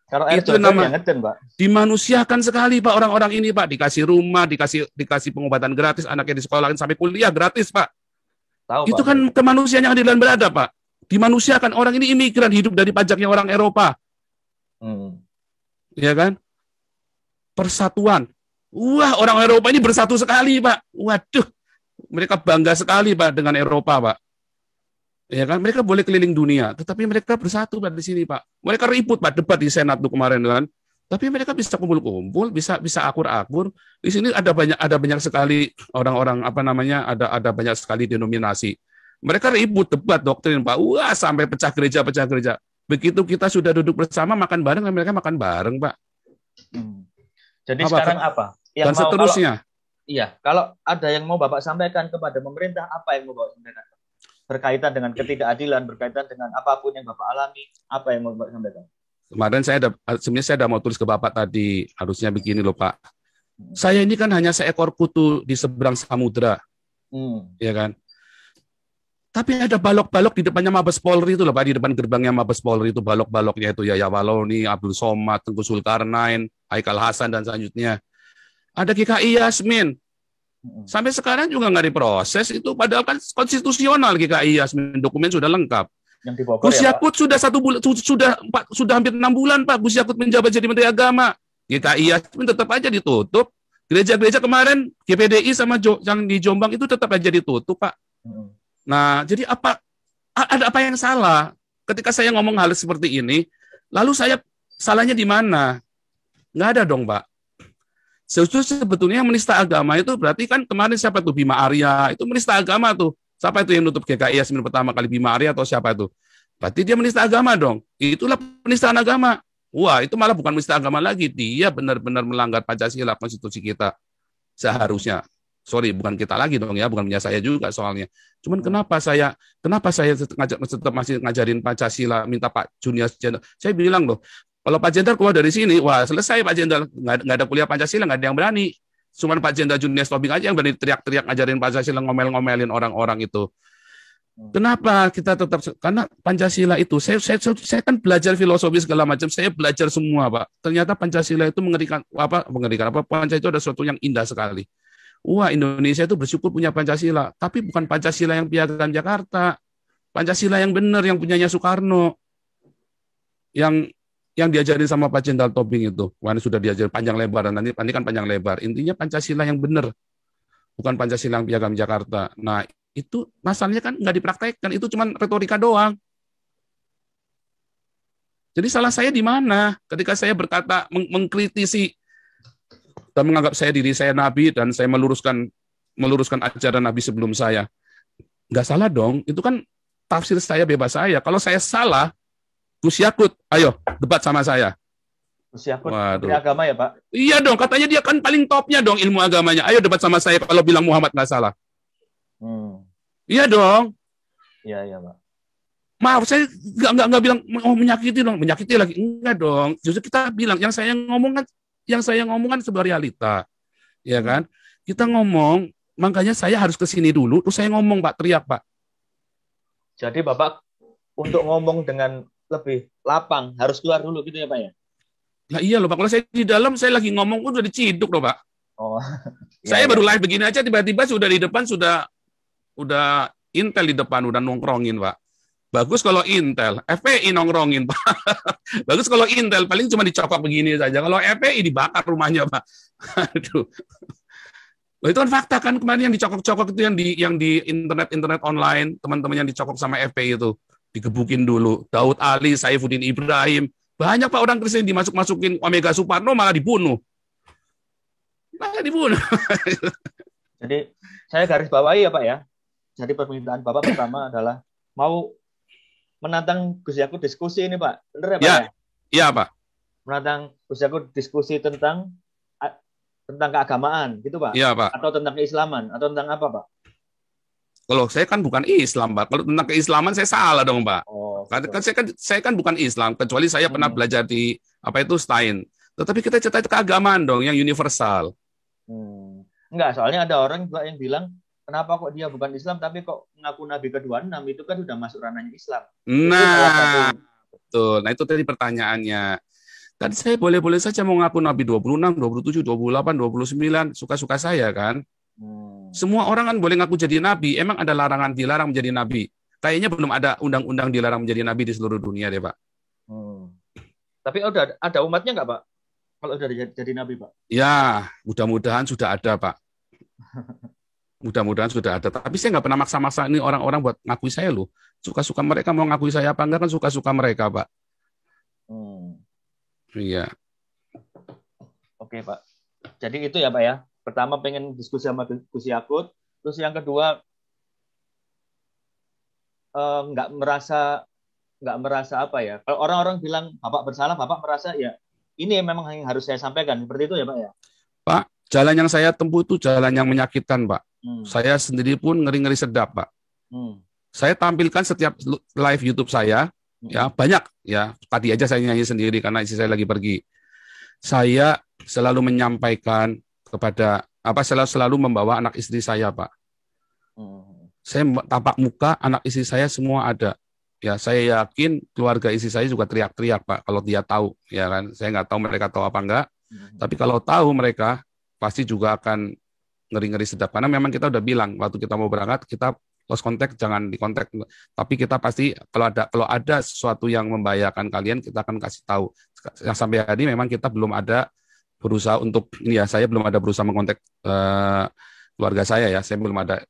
Kalau itu nama ngeden, Pak. Dimanusiakan sekali, Pak, orang-orang ini, Pak. Dikasih rumah, dikasih pengobatan gratis, anaknya di sekolahin sampai kuliah gratis, Pak. Tahu, itu Pak, kan kemanusiaan yang adil dan beradab, Pak. Dimanusiakan, orang ini imigran hidup dari pajaknya orang Eropa. Ya kan? Persatuan. Wah, orang Eropa ini bersatu sekali, Pak. Waduh, mereka bangga sekali, Pak, dengan Eropa, Pak. Ya kan? Mereka boleh keliling dunia, tetapi mereka bersatu, Pak, di sini, Pak. Mereka ribut, Pak, debat di Senat tuh kemarin, kan? Tapi mereka bisa kumpul-kumpul, bisa akur-akur. Di sini ada banyak sekali orang-orang ada banyak sekali denominasi. Mereka ribut debat doktrin, Pak. Wah, sampai pecah gereja. Begitu kita sudah duduk bersama makan bareng, mereka makan bareng, Pak. Jadi sekarang apa? Dan seterusnya. Kalau ada yang mau Bapak sampaikan kepada pemerintah, apa yang mau Bapak sampaikan? Berkaitan dengan ketidakadilan, berkaitan dengan apapun yang Bapak alami, apa yang mau Bapak sampaikan? Kemarin sebenarnya saya mau tulis ke Bapak tadi, harusnya begini loh, Pak. Saya ini kan hanya seekor kutu di seberang samudra. Ya kan? Tapi ada balok-balok di depannya Mabes Polri itu loh, Pak, di depan gerbangnya Mabes Polri itu balok-baloknya itu ya Waloni, Abdul Somad, Tengku Zulkarnain, Haikal Hasan dan selanjutnya. Ada GKI Yasmin. Sampai sekarang juga nggak diproses itu, padahal kan konstitusional GKI Yasmin, dokumen sudah lengkap. Gus Yakut sudah 1 bulan, sudah hampir 6 bulan, Pak. Gus Yakut menjabat jadi Menteri Agama. GKI Yasmin tetap aja ditutup. Gereja-gereja kemarin GPDI sama yang di Jombang itu tetap aja ditutup, Pak. Nah, jadi ada apa yang salah ketika saya ngomong hal seperti ini? Lalu saya salahnya di mana? Nggak ada dong, Pak. Sebetulnya yang menista agama itu berarti kan kemarin siapa tuh Bima Arya itu menista agama tuh. Siapa itu yang nutup GKI Yasmin pertama kali, Bima Arya atau siapa itu? Berarti dia menista agama dong. Itulah penistaan agama. Wah, itu malah bukan menista agama lagi. Dia benar-benar melanggar Pancasila, konstitusi kita. Seharusnya. Sorry, bukan kita lagi dong ya, bukan punya saya juga soalnya. Cuman kenapa saya tetap masih ngajarin Pancasila, minta Pak Junius Jenderal. Saya bilang loh, kalau Pak Jenderal keluar dari sini, wah selesai Pak Jenderal, nggak ada kuliah Pancasila, nggak ada yang berani. Cuman Pak Jenderal Junius Tobing aja yang berani teriak-teriak ngajarin Pancasila, ngomel-ngomelin orang-orang itu. Kenapa kita tetap? Karena Pancasila itu, saya kan belajar filosofi segala macam, saya belajar semua, Pak. Ternyata Pancasila itu mengerikan. Pancasila itu ada sesuatu yang indah sekali. Wah, Indonesia itu bersyukur punya Pancasila, tapi bukan Pancasila yang Piagam Jakarta. Pancasila yang benar, yang punyanya Soekarno. Yang diajarin sama Pak Jenderal Tobing itu. Wah, ini sudah diajarin panjang lebar, nanti kan panjang lebar. Intinya Pancasila yang benar, bukan Pancasila yang Piagam Jakarta. Nah, itu masalahnya kan nggak dipraktekkan, itu cuma retorika doang. Jadi salah saya di mana? Ketika saya berkata, mengkritisi dan menganggap diri saya nabi dan saya meluruskan ajaran nabi sebelum saya. Nggak salah dong, itu kan tafsir saya, bebas saya. Kalau saya salah, Gus Yakut, ayo debat sama saya. Gus Yakut, Menteri Agama ya, Pak? Iya dong, katanya dia kan paling topnya dong ilmu agamanya. Ayo debat sama saya kalau bilang Muhammad nggak salah. Iya dong. Iya, Pak. Maaf, saya nggak bilang menyakiti dong, menyakiti lagi enggak dong. Justru kita bilang yang saya ngomong kan sebuah realita, ya kan? Kita ngomong, makanya saya harus ke sini dulu, terus saya ngomong Pak, teriak Pak. Jadi Bapak untuk ngomong dengan lebih lapang harus keluar dulu gitu ya Pak ya? Nah iya loh Pak, kalau saya di dalam saya lagi ngomong udah diciduk loh Pak. Oh, saya baru live begini aja tiba-tiba sudah di depan udah Intel di depan udah nongkrongin Pak. Bagus kalau Intel, FPI nongkrongin Pak. Bagus kalau Intel paling cuma dicokok begini saja. Kalau FPI dibakar rumahnya Pak. Aduh. Loh, itu kan fakta kan kemarin yang dicokok-cokok itu yang di internet online, teman-teman yang dicokok sama FPI itu digebukin dulu. Daud Ali, Saifuddin Ibrahim, banyak Pak orang Kristen dimasuk-masukin Omega Suparno malah dibunuh. Jadi saya garis bawahi ya Pak ya. Jadi permintaan Bapak pertama adalah mau menantang Gus Yakut diskusi ini Pak. Benar ya Pak ya? Iya Pak. Menantang Gus Yakut diskusi tentang keagamaan gitu Pak? Iya Pak. Atau tentang keislaman atau tentang apa Pak? Kalau saya kan bukan Islam Pak. Kalau tentang keislaman saya salah dong Pak. Oh, Karena saya kan bukan Islam, kecuali saya pernah belajar di Stein. Tetapi kita cerita itu keagamaan dong yang universal. Enggak, soalnya ada orang juga yang bilang kenapa kok dia bukan Islam tapi kok ngaku Nabi ke-26 itu kan sudah masuk ranahnya Islam. Nah, betul. Nah, itu tadi pertanyaannya. Kan saya boleh-boleh saja mau ngaku Nabi 26, 27, 28, 29, suka-suka saya kan. Semua orang kan boleh ngaku jadi Nabi. Emang ada larangan dilarang menjadi Nabi? Kayaknya belum ada undang-undang dilarang menjadi Nabi di seluruh dunia deh, Pak. Tapi udah ada umatnya nggak, Pak? Kalau udah jadi Nabi, Pak? Ya, mudah-mudahan sudah ada, Pak. Mudah-mudahan sudah ada. Tapi saya nggak pernah maksa-maksa ini orang-orang buat ngakui saya loh. Suka-suka mereka mau ngakui saya apa enggak kan suka-suka mereka, Pak. Iya. Oke, Pak. Jadi itu ya, Pak ya. Pertama pengen diskusi sama Gus Yakut. Terus yang kedua nggak merasa apa ya. Kalau orang-orang bilang Bapak bersalah, Bapak merasa ya ini memang yang harus saya sampaikan. Seperti itu ya, Pak ya. Pak, jalan yang saya tempuh itu jalan yang menyakitkan, Pak. Saya sendiri pun ngeri-ngeri sedap, Pak. Saya tampilkan setiap live YouTube saya, ya banyak ya. Tadi aja saya nyanyi sendiri karena istri saya lagi pergi. Saya selalu menyampaikan kepada selalu membawa anak istri saya, Pak. Saya tampak muka anak istri saya semua ada. Ya, saya yakin keluarga istri saya juga teriak-teriak, Pak, kalau dia tahu, ya kan. Saya nggak tahu mereka tahu apa enggak. Tapi kalau tahu mereka pasti juga akan ngeri-ngeri sedap. Karena memang kita udah bilang waktu kita mau berangkat, kita lost contact, jangan di kontak. Tapi kita pasti kalau ada sesuatu yang membahayakan kalian, kita akan kasih tahu. Yang sampai hari memang kita belum ada berusaha untuk ini ya, saya belum ada berusaha mengontak keluarga saya ya, saya belum ada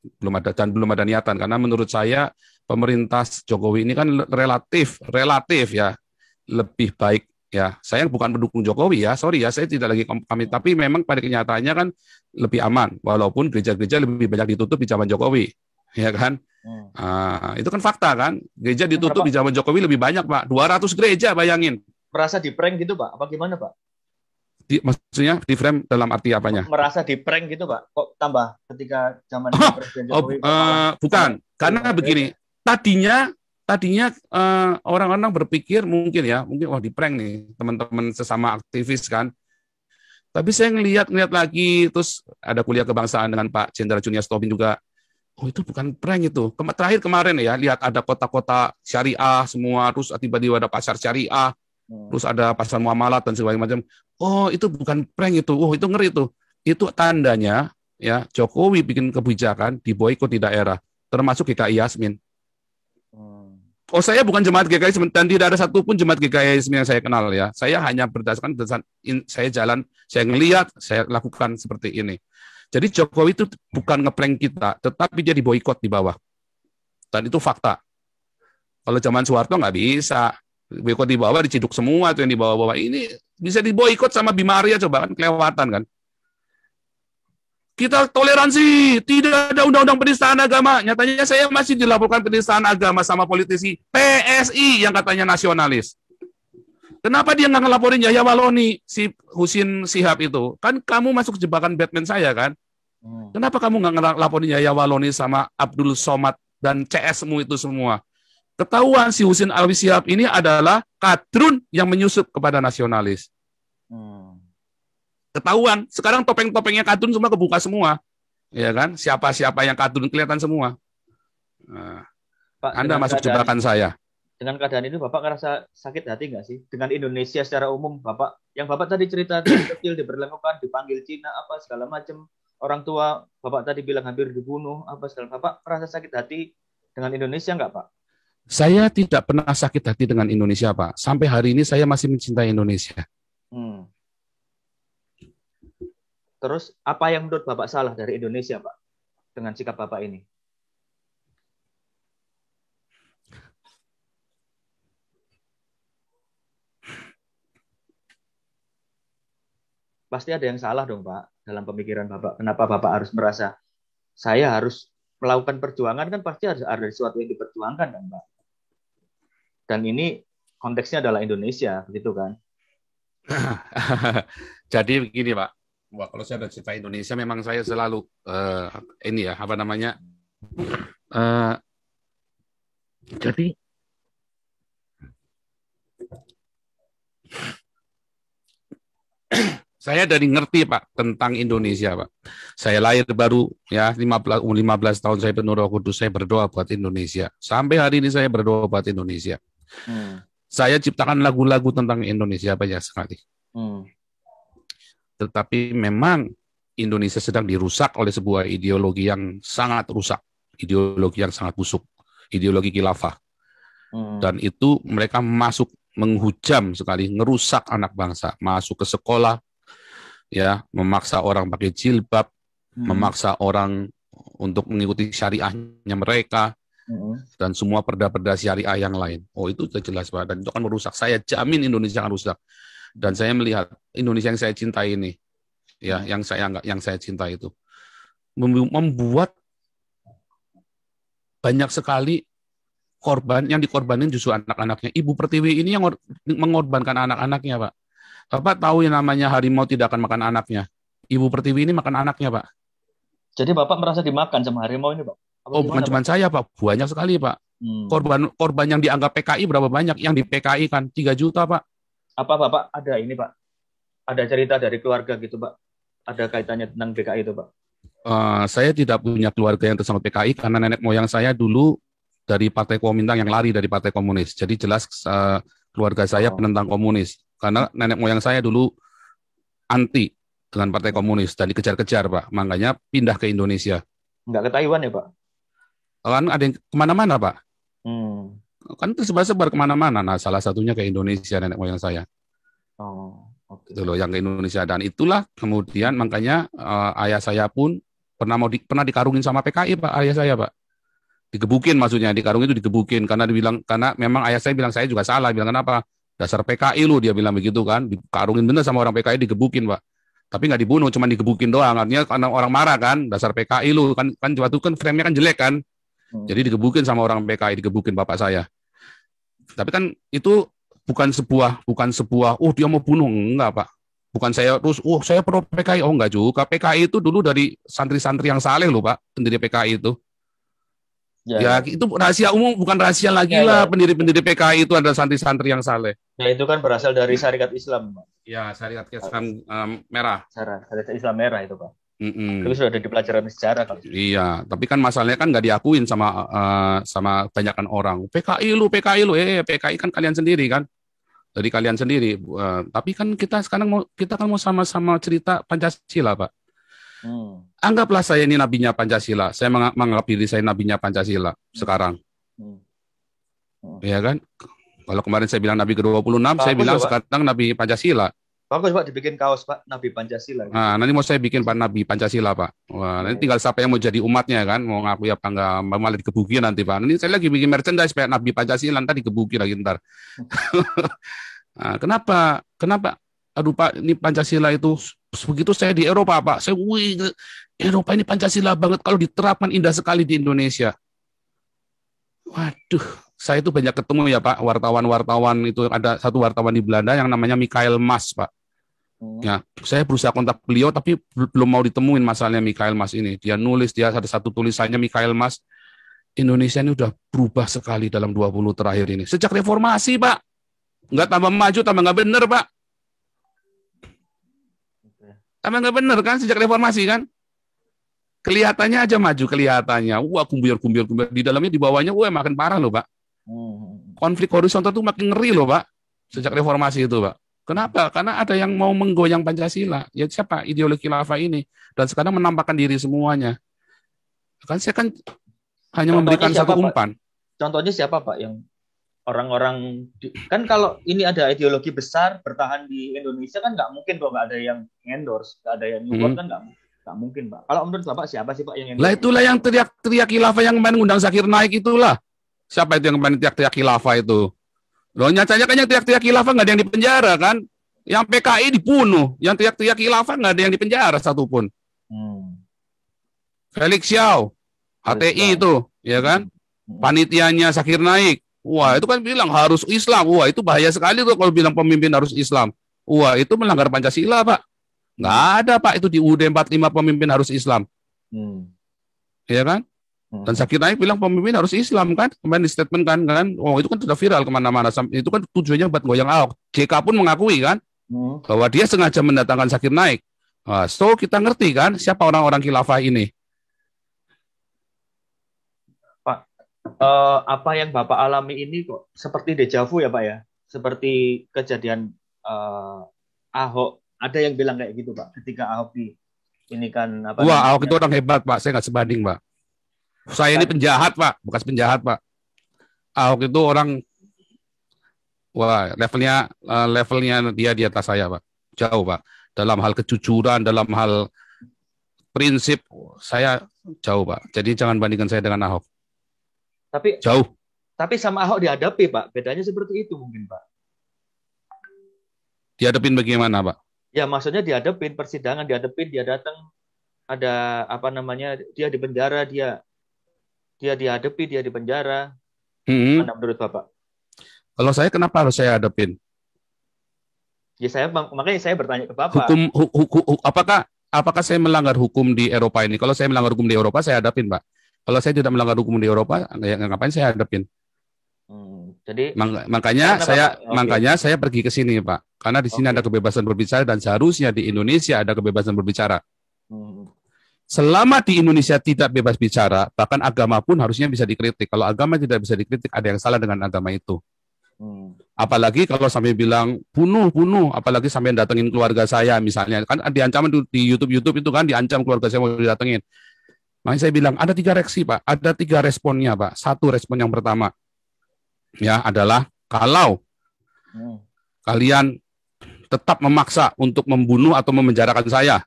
dan belum ada niatan karena menurut saya pemerintah Jokowi ini kan relatif ya lebih baik ya. Saya bukan pendukung Jokowi ya, sorry ya, saya tidak lagi komit, tapi memang pada kenyataannya kan lebih aman walaupun gereja-gereja lebih banyak ditutup di zaman Jokowi, ya kan? Itu kan fakta kan, gereja ditutup di zaman Jokowi lebih banyak Pak, 200 gereja bayangin. Merasa di prank gitu Pak, apa gimana Pak? Maksudnya di frame dalam arti apanya? Merasa di prank gitu Pak, kok tambah ketika zaman Presiden Jokowi? Bukan, karena begini, tadinya orang-orang berpikir mungkin wah di prank nih teman-teman sesama aktivis kan. Tapi saya ngelihat lagi, terus ada kuliah kebangsaan dengan Pak Jenderal Junior Tobin juga. Oh itu bukan prank itu. Terakhir kemarin ya, lihat ada kota-kota syariah semua, terus tiba-tiba ada pasar syariah. Terus ada pasar muamalat dan segala macam. Oh, itu bukan prank itu. Oh, itu ngeri itu. Itu tandanya ya Jokowi bikin kebijakan diboikot di daerah, termasuk GKI Yasmin. Oh, saya bukan jemaat GKI Yasmin dan tidak ada satupun jemaat GKI Yasmin yang saya kenal ya. Saya hanya berdasarkan saya jalan, saya ngelihat, saya lakukan seperti ini. Jadi Jokowi itu bukan ngeprank kita, tetapi dia diboikot di bawah. Dan itu fakta. Kalau zaman Soeharto nggak bisa. Boikot di bawah diciduk semua tuh yang di bawah-bawah ini bisa diboikot sama Bima Arya coba kan kelewatan kan. Kita toleransi, tidak ada undang-undang penistaan agama. Nyatanya saya masih dilaporkan penistaan agama sama politisi PSI yang katanya nasionalis. Kenapa dia nggak ngelaporin Yahya Waloni, si Husin Shihab itu? Kan kamu masuk jebakan Batman saya kan? Kenapa kamu nggak ngelaporin Yahya Waloni sama Abdul Somad dan CS-mu itu semua? Ketahuan si Husin Alwi Shihab ini adalah kadrun yang menyusup kepada nasionalis. Ketahuan. Sekarang topeng-topengnya kadrun semua kebuka semua. Ya kan? Siapa-siapa yang kadrun kelihatan semua. Nah, Pak, Anda masuk jebakan saya. Dengan keadaan itu Bapak ngerasa sakit hati nggak sih? Dengan Indonesia secara umum, Bapak tadi cerita dari kecil diberlakukan, dipanggil Cina, apa segala macam. Orang tua Bapak tadi bilang hampir dibunuh, apa segala. Bapak merasa sakit hati dengan Indonesia nggak, Pak? Saya tidak pernah sakit hati dengan Indonesia, Pak. Sampai hari ini saya masih mencintai Indonesia. Terus apa yang menurut Bapak salah dari Indonesia, Pak? Dengan sikap Bapak ini? Pasti ada yang salah dong, Pak, dalam pemikiran Bapak. Kenapa Bapak harus merasa saya harus melakukan perjuangan, kan pasti harus ada sesuatu yang diperjuangkan kan, Pak. Dan ini konteksnya adalah Indonesia, begitu kan? Jadi begini, Pak. Wah, kalau saya cerita Indonesia, memang saya selalu ini ya, apa namanya? Jadi saya dari ngerti, Pak, tentang Indonesia, Pak. Saya lahir baru ya 15 tahun saya penuh Roh Kudus, saya berdoa buat Indonesia. Sampai hari ini saya berdoa buat Indonesia. Saya ciptakan lagu-lagu tentang Indonesia banyak sekali. Tetapi memang Indonesia sedang dirusak oleh sebuah ideologi yang sangat rusak, ideologi yang sangat busuk, ideologi khilafah. Dan itu mereka masuk menghujam sekali, ngerusak anak bangsa, masuk ke sekolah, ya, memaksa orang pakai jilbab, memaksa orang untuk mengikuti syariahnya mereka, dan semua perda-perda syariah yang lain. Oh, itu sudah jelas, Pak, dan itu akan merusak. Saya jamin Indonesia akan rusak. Dan saya melihat Indonesia yang saya cintai ini, ya, yang saya cintai itu membuat banyak sekali korban, yang dikorbanin justru anak-anaknya. Ibu Pertiwi ini yang mengorbankan anak-anaknya, Pak. Bapak tahu yang namanya harimau tidak akan makan anaknya. Ibu Pertiwi ini makan anaknya, Pak. Jadi Bapak merasa dimakan sama harimau ini, Pak? Oh, bukan cuma saya, Pak. Banyak sekali, Pak. Korban yang dianggap PKI berapa banyak? Yang di PKI kan 3 juta, Pak. Apa Bapak ada ini, Pak? Ada cerita dari keluarga gitu, Pak? Ada kaitannya tentang PKI itu, Pak? Saya tidak punya keluarga yang tersangkut PKI karena nenek moyang saya dulu dari Partai Kuomintang yang lari dari Partai Komunis. Jadi jelas keluarga saya penentang komunis. Karena nenek moyang saya dulu anti dengan Partai Komunis dan dikejar-kejar, Pak. Makanya pindah ke Indonesia. Nggak ke Taiwan ya, Pak? Kan ada yang kemana-mana, Pak. Kan tersebar-sebar kemana-mana. Nah, salah satunya ke Indonesia nenek moyang saya. Okay. Itu loh yang ke Indonesia. Dan itulah kemudian makanya ayah saya pun pernah dikarungin sama PKI, Pak, ayah saya, Pak. Digebukin, maksudnya dikarungin itu digebukin karena memang ayah saya bilang saya juga salah, bilang kenapa? Dasar PKI lu, dia bilang begitu kan, dikarungin bener sama orang PKI, digebukin, Pak. Tapi nggak dibunuh, cuma digebukin doang. Artinya karena orang marah kan, dasar PKI lu kan waktu kan frame-nya kan jelek kan. Jadi digebukin sama orang PKI, digebukin bapak saya. Tapi kan itu bukan sebuah dia mau bunuh, enggak, Pak. Bukan saya terus saya pro PKI, enggak juga. PKI itu dulu dari santri-santri yang saleh loh, Pak, pendiri PKI itu. Ya, itu rahasia umum, bukan rahasia lagi lah. Pendiri-pendiri PKI itu adalah santri-santri yang saleh. Ya, itu kan berasal dari syariat Islam, Pak. Ya, syariat Islam merah. Syariat Islam merah itu, Pak. Itu sudah ada di pelajaran sejarah kalau. Iya, tapi kan masalahnya kan nggak diakuin sama banyakan orang. PKI lu, PKI kan kalian sendiri kan. Dari kalian sendiri. Tapi kan kita sekarang mau sama-sama cerita Pancasila, Pak. Anggaplah saya ini nabinya Pancasila. Saya menganggap diri saya nabinya Pancasila sekarang. Ya kan? Kalau kemarin saya bilang nabi ke-26, saya bilang sekarang nabi Pancasila. Bagus, Pak, dibikin kaos, Pak, nabi Pancasila. Nah, nanti mau saya bikin Pak nabi Pancasila, Pak. Wah, nanti tinggal siapa yang mau jadi umatnya kan, mau ngaku apa enggak, malah dikebukin nanti, Pak. Ini saya lagi bikin merchandise Pak nabi Pancasila, nanti dikebukin lagi ntar. Nah, kenapa? Aduh, Pak, ini Pancasila itu begitu saya di Eropa, Pak. Saya, Eropa ini Pancasila banget, kalau diterapkan indah sekali di Indonesia. Waduh, saya itu banyak ketemu ya, Pak, wartawan-wartawan itu. Ada satu wartawan di Belanda yang namanya Michael Mas, Pak. Ya, saya berusaha kontak beliau tapi belum mau ditemuin masalahnya Michael Mas ini. Dia nulis, dia ada satu tulisannya Michael Mas, Indonesia ini udah berubah sekali dalam 20 terakhir ini. Sejak reformasi, Pak. Nggak tambah maju, tambah nggak bener, Pak. Tambah nggak bener kan sejak reformasi kan? Kelihatannya aja maju, kelihatannya. Wah, kumbir. Di dalamnya, di bawahnya, wah makin parah loh, Pak. Konflik horizontal itu makin ngeri loh, Pak. Sejak reformasi itu, Pak. Kenapa? Karena ada yang mau menggoyang Pancasila. Ya siapa? Ideologi khilafah ini. Dan sekarang menampakkan diri semuanya. Kan saya kan hanya memberikan satu umpan. Contohnya siapa, Pak, yang orang-orang kan kalau ini ada ideologi besar bertahan di Indonesia kan nggak mungkin kalau nggak ada yang endorse, nggak ada yang support kan nggak mungkin, Pak. Kalau menurut Bapak siapa sih, Pak, yang endorse? Lah itulah yang teriak-teriak khilafah yang kemarin undang Zakir Naik itulah. Siapa itu yang kemarin teriak-teriak khilafah itu? Loh nyatanya kan yang teriak-teriak khilafah nggak ada yang dipenjara kan? Yang PKI dibunuh, yang teriak-teriak khilafah nggak ada yang dipenjara satupun. Felix Xiao, HTI itu, ya kan? Panitianya Zakir Naik. Wah, itu kan bilang harus Islam. Wah, itu bahaya sekali tuh kalau bilang pemimpin harus Islam. Wah, itu melanggar Pancasila, Pak. Nggak ada, Pak, itu di UUD 45 pemimpin harus Islam. Ya kan? Dan Zakir Naik bilang pemimpin harus Islam kan? Kemarin di statement kan? Oh, itu kan sudah viral kemana-mana. Itu kan tujuannya buat goyang Ahok. JK pun mengakui kan? Bahwa dia sengaja mendatangkan Zakir Naik. Nah, so, kita ngerti kan siapa orang-orang khilafah ini. Apa yang Bapak alami ini kok seperti dejavu ya, Pak ya? Seperti kejadian Ahok. Ada yang bilang kayak gitu, Pak, ketika Ahok ini kan apa? Wah, Ahok itu orang hebat, Pak. Saya nggak sebanding, Pak. Saya ini penjahat, Pak. Bekas penjahat, Pak. Ahok itu orang, wah, levelnya dia di atas saya, Pak. Jauh, Pak. Dalam hal kejujuran, dalam hal prinsip, saya jauh, Pak. Jadi jangan bandingkan saya dengan Ahok. Tapi jauh. Tapi sama Ahok dihadapi, Pak. Bedanya seperti itu mungkin, Pak. Dihadapin bagaimana, Pak? Ya, maksudnya dihadapin persidangan, dia datang, ada apa namanya, dia di penjara, dia dihadapi, dia di penjara. Mana menurut Bapak? Kalau saya kenapa harus saya hadapin? Ya makanya saya bertanya ke Bapak. Apakah saya melanggar hukum di Eropa ini? Kalau saya melanggar hukum di Eropa, saya hadapin, Pak. Kalau saya tidak melanggar hukum di Eropa, ngapain saya hadapin? Jadi makanya saya pergi ke sini, Pak. Karena di sini ada kebebasan berbicara dan seharusnya di Indonesia ada kebebasan berbicara. Selama di Indonesia tidak bebas bicara, bahkan agama pun harusnya bisa dikritik. Kalau agama tidak bisa dikritik, ada yang salah dengan agama itu. Apalagi kalau sampai bilang bunuh, apalagi sampai datengin keluarga saya misalnya, kan diancam di YouTube itu kan diancam keluarga saya mau didatengin. Makanya saya bilang ada 3 reaksi, Pak. Ada 3 responnya, Pak. Satu respon yang pertama ya adalah kalau kalian tetap memaksa untuk membunuh atau memenjarakan saya,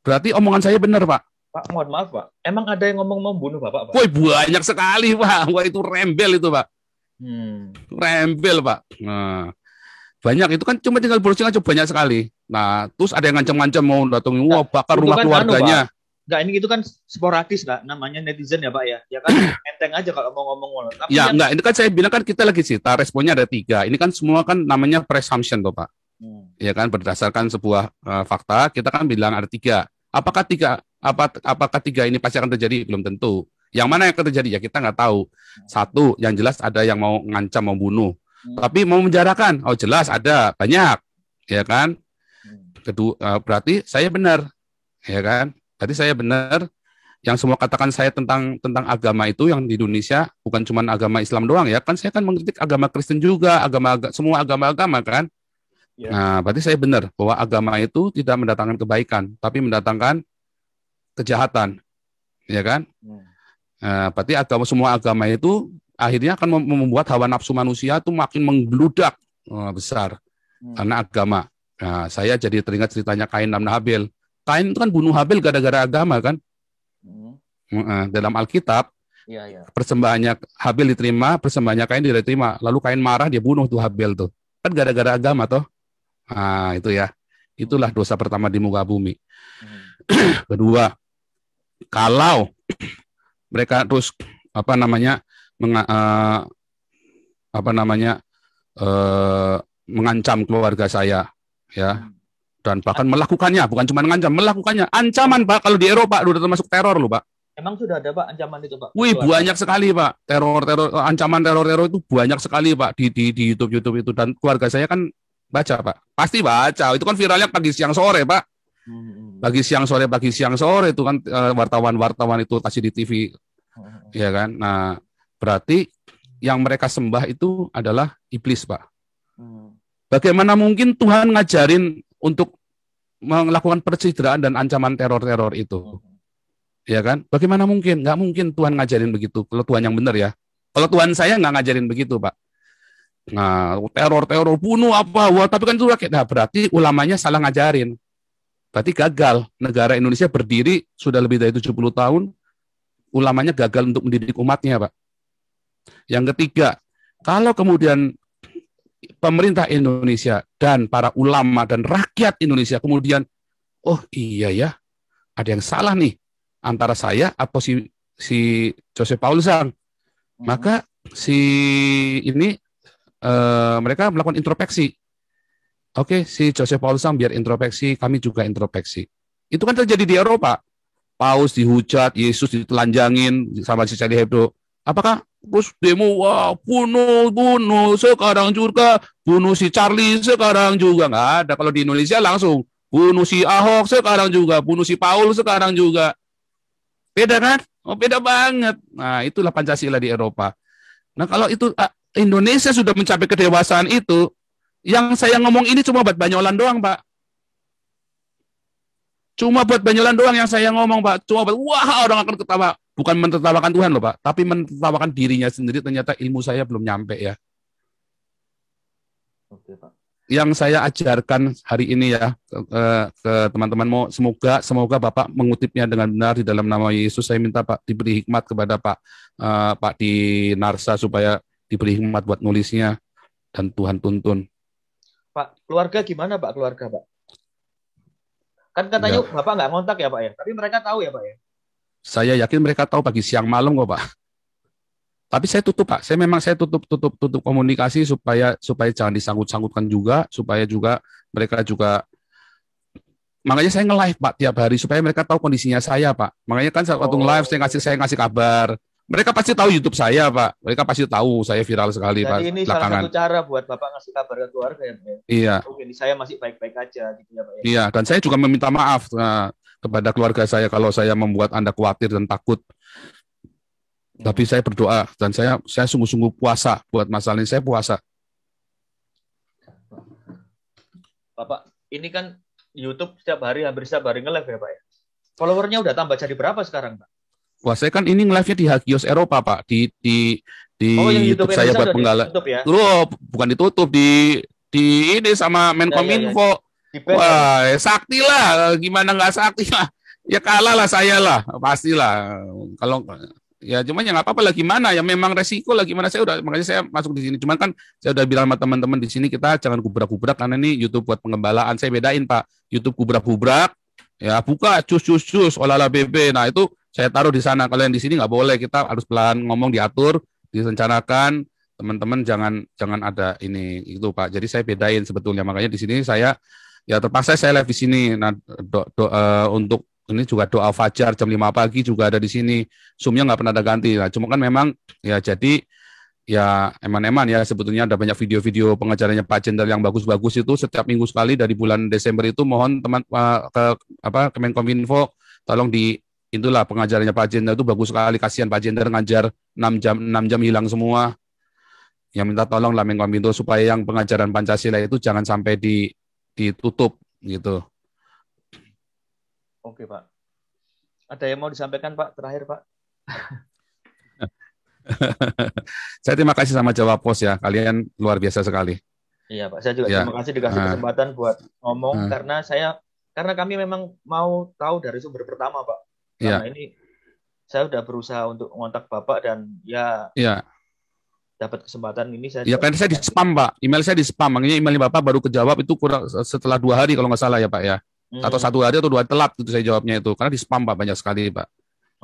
berarti omongan saya benar, Pak. Pak, mohon maaf, Pak. Emang ada yang ngomong membunuh Bapak, Pak? Woi, banyak sekali, Pak. Wah, itu rembel itu, Pak. Rembel, Pak. Nah, banyak itu kan cuma tinggal browsing aja banyak sekali. Nah, terus ada yang ngancam-ngancam mau datangin, wah bakar rumah kan keluarganya. Enggak, ini itu kan sporadis, Pak. Namanya netizen ya, Pak ya. Ya kan enteng aja kalau mau ngomong. Tapi ya enggak, ini kan saya bilang kan kita lagi cerita, responnya ada 3. Ini kan semua kan namanya presumption toh, Pak. Ya kan berdasarkan sebuah fakta, kita kan bilang ada 3. Apakah 3 ini pasti akan terjadi? Belum tentu. Yang mana yang akan terjadi ya kita nggak tahu. Satu, yang jelas ada yang mau ngancam, mau bunuh. Tapi mau menjarakan, oh jelas ada, banyak. Ya kan? Kedua, berarti saya benar. Ya kan? Berarti saya benar. Yang semua katakan saya tentang agama itu yang di Indonesia bukan cuma agama Islam doang ya. Kan saya kan mengkritik agama Kristen juga, semua agama-agama kan. Ya. Nah, berarti saya benar bahwa agama itu tidak mendatangkan kebaikan, tapi mendatangkan kejahatan. Ya kan? Nah, berarti semua agama itu akhirnya akan membuat hawa nafsu manusia itu makin menggeludak besar karena agama. Nah, saya jadi teringat ceritanya Kain dan Habil. Kain itu kan bunuh Habil gara-gara agama kan. Dalam Alkitab, persembahannya Habil diterima, persembahannya Kain tidak diterima. Lalu Kain marah, dia bunuh tuh Habil tuh. Kan gara-gara agama toh. Nah, itu ya. Itulah dosa pertama di muka bumi. Kedua, kalau mereka terus mengancam keluarga saya, ya, dan bahkan melakukannya, bukan cuma mengancam, melakukannya, ancaman Pak. Kalau di Eropa udah termasuk teror loh, Pak. Emang sudah ada Pak ancaman itu Pak? Wih, Keluarga. banyak sekali Pak. Ancaman teror itu banyak sekali Pak di YouTube itu, dan keluarga saya kan baca Pak. Pasti baca. Itu kan viralnya pagi siang sore Pak. Pagi siang sore itu kan wartawan-wartawan itu kasih di TV, ya kan. Nah, berarti yang mereka sembah itu adalah iblis Pak. Bagaimana mungkin Tuhan ngajarin untuk melakukan pencitraan dan ancaman teror-teror itu? Ya kan? Bagaimana mungkin? Nggak mungkin Tuhan ngajarin begitu. Kalau Tuhan yang benar ya. Kalau Tuhan saya nggak ngajarin begitu, Pak. Nah, teror-teror, bunuh apa? Wah, tapi kan itu rakyat. Nah, berarti ulamanya salah ngajarin. Berarti gagal. Negara Indonesia berdiri sudah lebih dari 70 tahun. Ulamanya gagal untuk mendidik umatnya, Pak. Yang ketiga, kalau kemudian pemerintah Indonesia dan para ulama dan rakyat Indonesia kemudian, oh iya ya, ada yang salah nih antara saya atau si Joseph Paul Sang, maka si ini mereka melakukan introspeksi. Oke, si Joseph Paul Sang biar introspeksi, kami juga introspeksi. Itu kan terjadi di Eropa. Paus dihujat, Yesus ditelanjangin sama si Charlie Hebdo. Apakah terus demo, wah, bunuh sekarang juga, bunuh si Charlie sekarang juga? Nggak ada. Kalau di Indonesia langsung bunuh si Ahok sekarang juga, bunuh si Paul sekarang juga. Beda kan? Oh, beda banget. Nah, itulah Pancasila di Eropa. Nah, kalau itu Indonesia sudah mencapai kedewasaan itu, yang saya ngomong ini cuma buat Banyolan doang, Pak. Cuma buat Banyolan doang yang saya ngomong, Pak. Cuma buat, wah, orang akan ketawa. Bukan mentertawakan Tuhan loh, Pak. Tapi mentertawakan dirinya sendiri, ternyata ilmu saya belum nyampe ya. Oke, Pak. Yang saya ajarkan hari ini ya ke teman-teman, semoga Bapak mengutipnya dengan benar di dalam nama Yesus. Saya minta Pak diberi hikmat kepada Pak di Narsa supaya diberi hikmat buat nulisnya dan Tuhan tuntun. Pak, keluarga gimana Pak, keluarga Pak? Kan katanya ya. Bapak nggak ngontak ya Pak ya, tapi mereka tahu ya Pak ya? Saya yakin mereka tahu pagi siang malam kok Pak. Tapi saya tutup Pak, saya tutup komunikasi supaya jangan disangkut-sangkutkan juga, supaya juga mereka juga, makanya saya nge-live Pak tiap hari supaya mereka tahu kondisinya saya Pak. Makanya kan waktu nge-live saya ngasih kabar. Mereka pasti tahu YouTube saya Pak, mereka pasti tahu saya viral sekali. Jadi Pak. Jadi ini belakangan salah satu cara buat Bapak ngasih kabar ke keluarga ya Pak? Iya. Mungkin saya masih baik-baik aja gitu ya Pak ya? Iya, dan saya juga meminta maaf kepada keluarga saya kalau saya membuat Anda khawatir dan takut. Tapi saya berdoa dan saya sungguh-sungguh puasa buat masalah ini. Saya puasa. Bapak, ini kan YouTube hampir setiap hari nge-live ya Pak ya? Followernya udah tambah jadi berapa sekarang Pak? Wah, saya kan ini nge-live-nya di Hagios Eropa Pak, di YouTube saya buat penggalan. Ya? Bukan ditutup, di ini sama Menkominfo. Wah, sakti lah, gimana nggak sakti lah? Ya kalah lah saya lah, pastilah. Kalau ya cuman ya nggak apa-apa lah, gimana ya, memang resiko lah, gimana, makanya saya masuk di sini. Cuman kan saya udah bilang sama teman-teman di sini, kita jangan gubrak-gubrak karena ini YouTube buat pengembalaan. Saya bedain Pak, YouTube gubrak-gubrak ya buka cus olala BB, nah itu saya taruh di sana. Kalau yang di sini nggak boleh, kita harus pelan ngomong, diatur, direncanakan. Teman-teman jangan ada ini itu Pak. Jadi saya bedain sebetulnya, makanya di sini saya ya terpaksa saya live di sini. Nah untuk ini juga doa fajar jam 5 pagi juga ada di sini. Zoom-nya nggak pernah ada ganti. Nah, cuma kan memang ya jadi ya eman-eman ya, sebetulnya ada banyak video-video pengajarannya Pak Jenderal yang bagus-bagus itu setiap minggu sekali dari bulan Desember itu. Mohon teman ke Kemenkominfo tolong itulah pengajarannya Pak Jenderal itu bagus sekali. Kasihan Pak Jenderal ngajar 6 jam hilang semua. Yang minta tolong lah Menkominfo supaya yang pengajaran Pancasila itu jangan sampai ditutup gitu. Oke Pak. Ada yang mau disampaikan Pak terakhir Pak? Saya terima kasih sama Jawa Pos ya, kalian luar biasa sekali. Iya Pak, saya juga terima kasih dikasih kesempatan buat ngomong karena kami memang mau tahu dari sumber pertama Pak. Karena ini saya udah berusaha untuk ngontak Bapak dan ya dapat kesempatan ini saya. Ya karena saya di spam Pak, email saya di spam, makanya email Bapak baru kejawab itu kurang setelah 2 hari kalau nggak salah ya Pak ya. Atau 1 hari atau 2 hari telat itu saya jawabnya itu, karena di spam Pak banyak sekali Pak.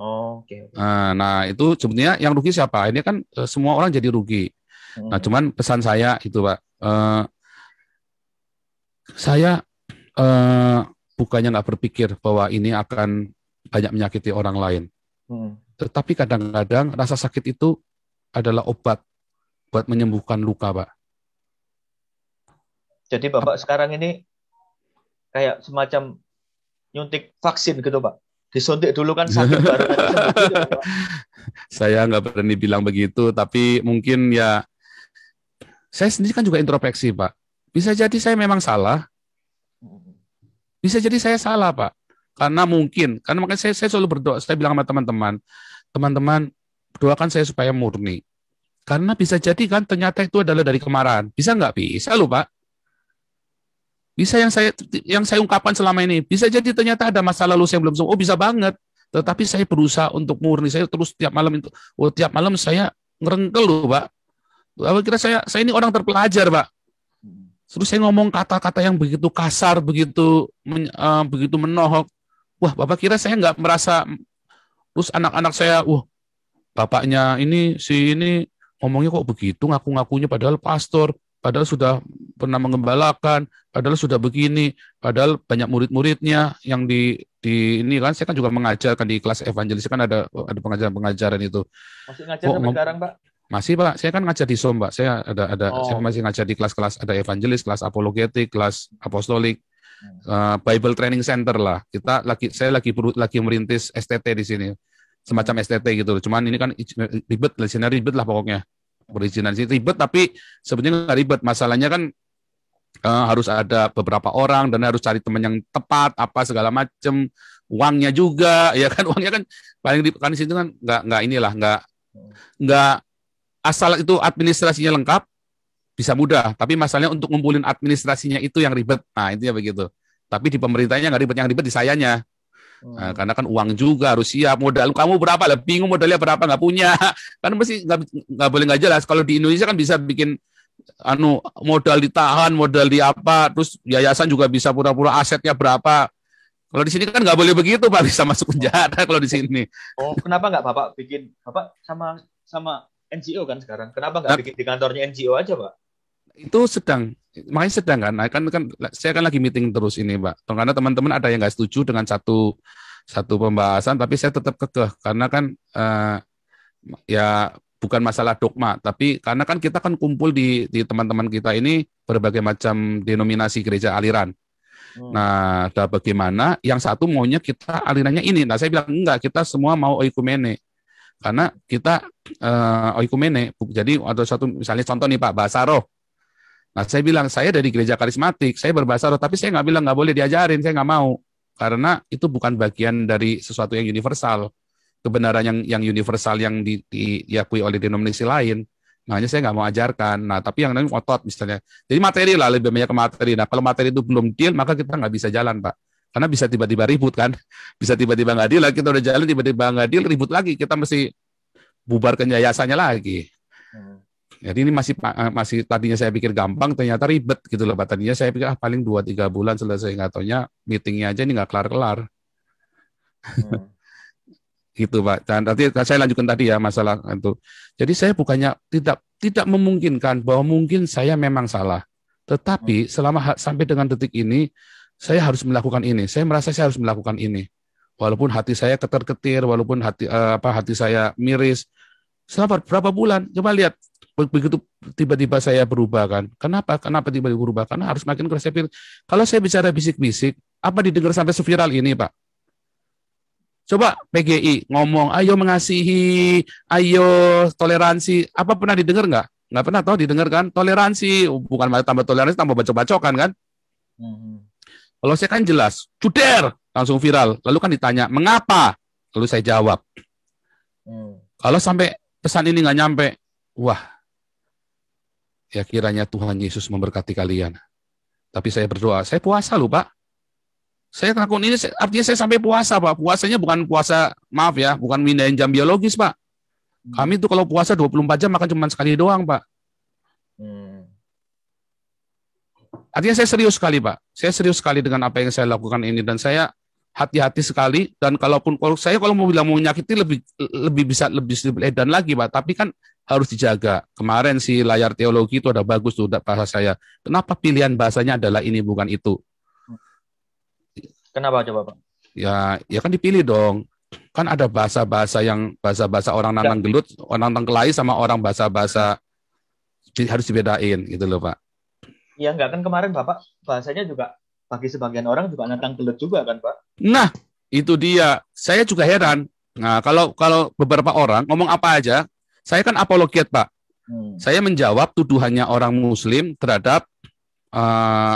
Oke. Nah itu sebenarnya yang rugi siapa? Ini kan semua orang jadi rugi. Nah cuman pesan saya itu Pak, saya bukannya nggak berpikir bahwa ini akan banyak menyakiti orang lain. Tetapi kadang-kadang rasa sakit itu adalah obat buat menyembuhkan luka, Pak. Jadi Bapak sekarang ini kayak semacam nyuntik vaksin gitu, Pak. Disuntik dulu kan sakit baru nanti sembuh gitu, Pak. Saya nggak berani bilang begitu, tapi mungkin ya saya sendiri kan juga introspeksi, Pak. Bisa jadi saya memang salah, bisa jadi saya salah, Pak. Karena makanya saya selalu berdoa, saya bilang sama teman-teman, doakan saya supaya murni. Karena bisa jadi kan ternyata itu adalah dari kemarahan. Bisa nggak? Bisa loh, Pak. Bisa yang saya ungkapkan selama ini. Bisa jadi ternyata ada masa lalu saya belum sembuh. Oh, bisa banget. Tetapi saya berusaha untuk murni. Saya terus tiap malam saya ngerengkel loh, Pak. Kira saya ini orang terpelajar, Pak. Terus saya ngomong kata-kata yang begitu kasar, begitu menohok. Wah, Bapak kira saya nggak merasa. Terus anak-anak saya, wah, bapaknya ini ngomongnya kok begitu, ngaku-ngakunya padahal pastor, padahal sudah pernah mengembalakan, padahal sudah begini, padahal banyak murid-muridnya yang di ini kan, saya kan juga mengajarkan di kelas evangelis, kan ada pengajaran-pengajaran itu. Masih ngajar sampai sekarang, Pak? Masih, Pak. Saya kan ngajar di SOM, Pak. Saya saya masih ngajar di kelas-kelas, ada evangelis, kelas apologetik, kelas apostolik, Bible Training Center lah. Saya lagi merintis STT di sini. Semacam STT gitu. Cuman ini kan ribet lah pokoknya. Perizinan sih ribet, tapi sebenarnya nggak ribet. Masalahnya kan harus ada beberapa orang dan harus cari teman yang tepat, apa segala macam. Uangnya juga, ya kan, uangnya kan paling di situ kan nggak asal itu administrasinya lengkap bisa mudah, tapi masalahnya untuk ngumpulin administrasinya itu yang ribet. Nah, intinya begitu. Tapi di pemerintahnya nggak ribet, yang ribet di sayanya. Nah, karena kan uang juga harus siap, modal kamu berapa lah, bingung modalnya berapa, nggak punya, kan mesti nggak boleh nggak jelas. Kalau di Indonesia kan bisa bikin modal ditahan, modal di apa, terus yayasan juga bisa pura-pura asetnya berapa. Kalau di sini kan nggak boleh begitu, Pak, bisa masuk penjara kalau di sini. Oh, kenapa nggak Bapak bikin, Bapak sama NGO kan sekarang, kenapa nggak bikin di kantornya NGO aja, Pak? Itu makanya sedang kan, saya kan lagi meeting terus ini, Pak. Karena teman-teman ada yang nggak setuju dengan satu pembahasan, tapi saya tetap kekeh karena kan ya bukan masalah dogma, tapi karena kan kita kan kumpul di teman-teman kita ini berbagai macam denominasi gereja aliran. Nah, bagaimana yang satu maunya kita alirannya ini. Nah, saya bilang enggak, kita semua mau oikumene. Karena kita oikumene. Jadi ada satu misalnya contoh nih, Pak, bahasa roh. Nah, saya bilang, saya dari gereja karismatik, saya berbahasa roh, tapi saya nggak bilang nggak boleh diajarin, saya nggak mau. Karena itu bukan bagian dari sesuatu yang universal. Kebenaran yang universal yang diakui oleh denominasi lain. Makanya saya nggak mau ajarkan. Nah, tapi yang lain otot misalnya. Jadi materi lah, lebih banyak ke materi. Nah, kalau materi itu belum deal, maka kita nggak bisa jalan, Pak. Karena bisa tiba-tiba ribut kan. Bisa tiba-tiba nggak deal, kita udah jalan, tiba-tiba nggak deal, ribut lagi. Kita mesti bubarkan yayasannya lagi. Jadi ini masih tadinya saya pikir gampang, ternyata ribet gitu loh. Tadinya saya pikir paling 2-3 bulan selesai, nggak taunya meetingnya aja ini nggak kelar-kelar. Gitu, Pak. Dan nanti saya lanjutkan tadi ya masalah itu. Jadi saya bukannya tidak memungkinkan bahwa mungkin saya memang salah. Tetapi sampai dengan detik ini saya harus melakukan ini. Saya merasa saya harus melakukan ini. Walaupun hati saya ketar-ketir, walaupun hati saya miris. Selama berapa bulan? Coba lihat. Begitu tiba-tiba saya berubah kan. Kenapa tiba-tiba berubah? Karena harus makin keras. Kalau saya bicara bisik-bisik, apa didengar sampai seviral ini, Pak? Coba PGI ngomong, ayo mengasihi, ayo toleransi. Apa pernah didengar nggak? Nggak pernah tahu didengar kan? Toleransi, bukan tambah toleransi, tambah bacok-bacokan kan? Kalau saya kan jelas, cuder, langsung viral. Lalu kan ditanya, mengapa? Lalu saya jawab. Kalau sampai pesan ini nggak nyampe, wah, ya kiranya Tuhan Yesus memberkati kalian. Tapi saya berdoa, saya puasa loh, Pak. Saya ngelakuin ini, artinya saya sampai puasa, Pak. Puasanya bukan puasa, maaf ya, bukan mindahin jam biologis, Pak. Kami tuh kalau puasa 24 jam makan cuma sekali doang, Pak. Artinya saya serius sekali, Pak. Saya serius sekali dengan apa yang saya lakukan ini. Dan saya hati-hati sekali. Dan kalau mau bilang mau menyakiti, lebih bisa lebih edan lagi, Pak. Tapi kan harus dijaga. Kemarin si layar teologi itu ada bagus tuh bahasa saya. Kenapa pilihan bahasanya adalah ini bukan itu? Kenapa coba, Pak? Ya kan dipilih dong. kan ada bahasa-bahasa orang Enggak. Nanang Gelut, orang Nantang Kelai sama orang bahasa-bahasa harus dibedain gitu loh Pak. Ya enggak, kan kemarin Bapak bahasanya juga bagi sebagian orang juga nantang gelut juga kan Pak? Nah, itu dia. Saya juga heran. Nah, kalau beberapa orang ngomong apa aja, saya kan apologet Pak. Saya menjawab tuduhannya orang Muslim terhadap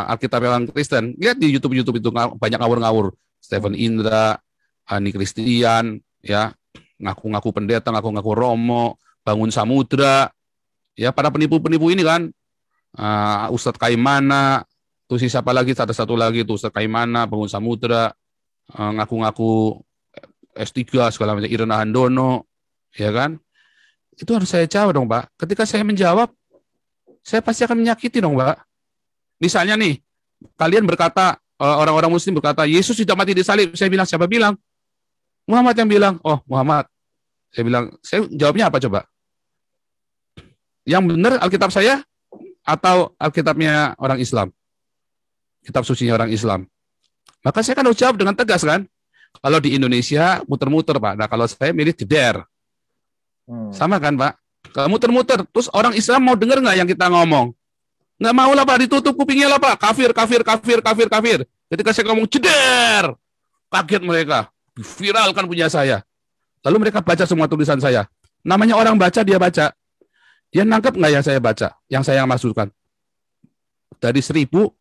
Alkitab orang Kristen. Lihat di YouTube itu banyak ngawur-ngawur. Stephen Indra, Ani Kristian, ya ngaku-ngaku pendeta, ngaku-ngaku Romo, Bangun Samudra, ya para penipu-penipu ini kan, Ustadz Kaimana, terus siapa lagi, ada satu lagi tuh Ustadz Kaimana, Bangun Samudra, ngaku-ngaku S3 segala macam, Irena Handono, ya kan? Itu harus saya jawab dong Pak. Ketika saya menjawab, saya pasti akan menyakiti dong Pak. Misalnya nih, kalian berkata, orang-orang Muslim berkata, Yesus tidak mati di salib. Saya bilang, siapa bilang? Muhammad yang bilang. Oh, Muhammad. Saya bilang, saya jawabnya apa coba? Yang benar Alkitab saya atau Alkitabnya orang Islam? Kitab sucinya orang Islam. Maka saya kan harus jawab dengan tegas kan? Kalau di Indonesia muter-muter Pak. Nah kalau saya milih jeder. Sama kan Pak? Kalau muter-muter, terus orang Islam mau dengar nggak yang kita ngomong? Nggak mau lah Pak, ditutup kupingnya lah Pak. Kafir. Ketika saya ngomong jeder, kaget mereka. Viralkan punya saya. Lalu mereka baca semua tulisan saya. Namanya orang baca, dia baca. Dia nangkep nggak yang saya baca? Yang saya maksudkan? Dari 1000, 10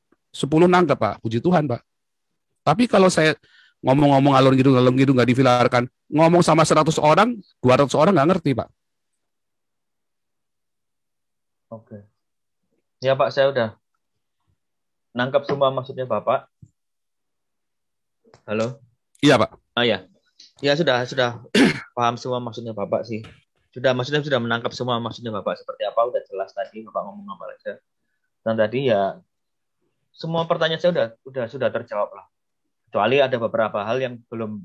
nangkep Pak. Puji Tuhan Pak. Tapi kalau saya ngomong-ngomong alur gitu nggak divilarkan, ngomong sama 100 orang, 200 orang nggak ngerti Pak. Oke. Ya Pak, saya udah nangkap semua maksudnya Bapak. Halo? Iya Pak. Ya. Ya sudah paham semua maksudnya Bapak sih. Maksudnya sudah menangkap semua maksudnya Bapak seperti apa, udah jelas tadi Bapak ngomong apa aja. Dan tadi ya semua pertanyaan saya sudah terjawab lah. Kecuali ada beberapa hal yang belum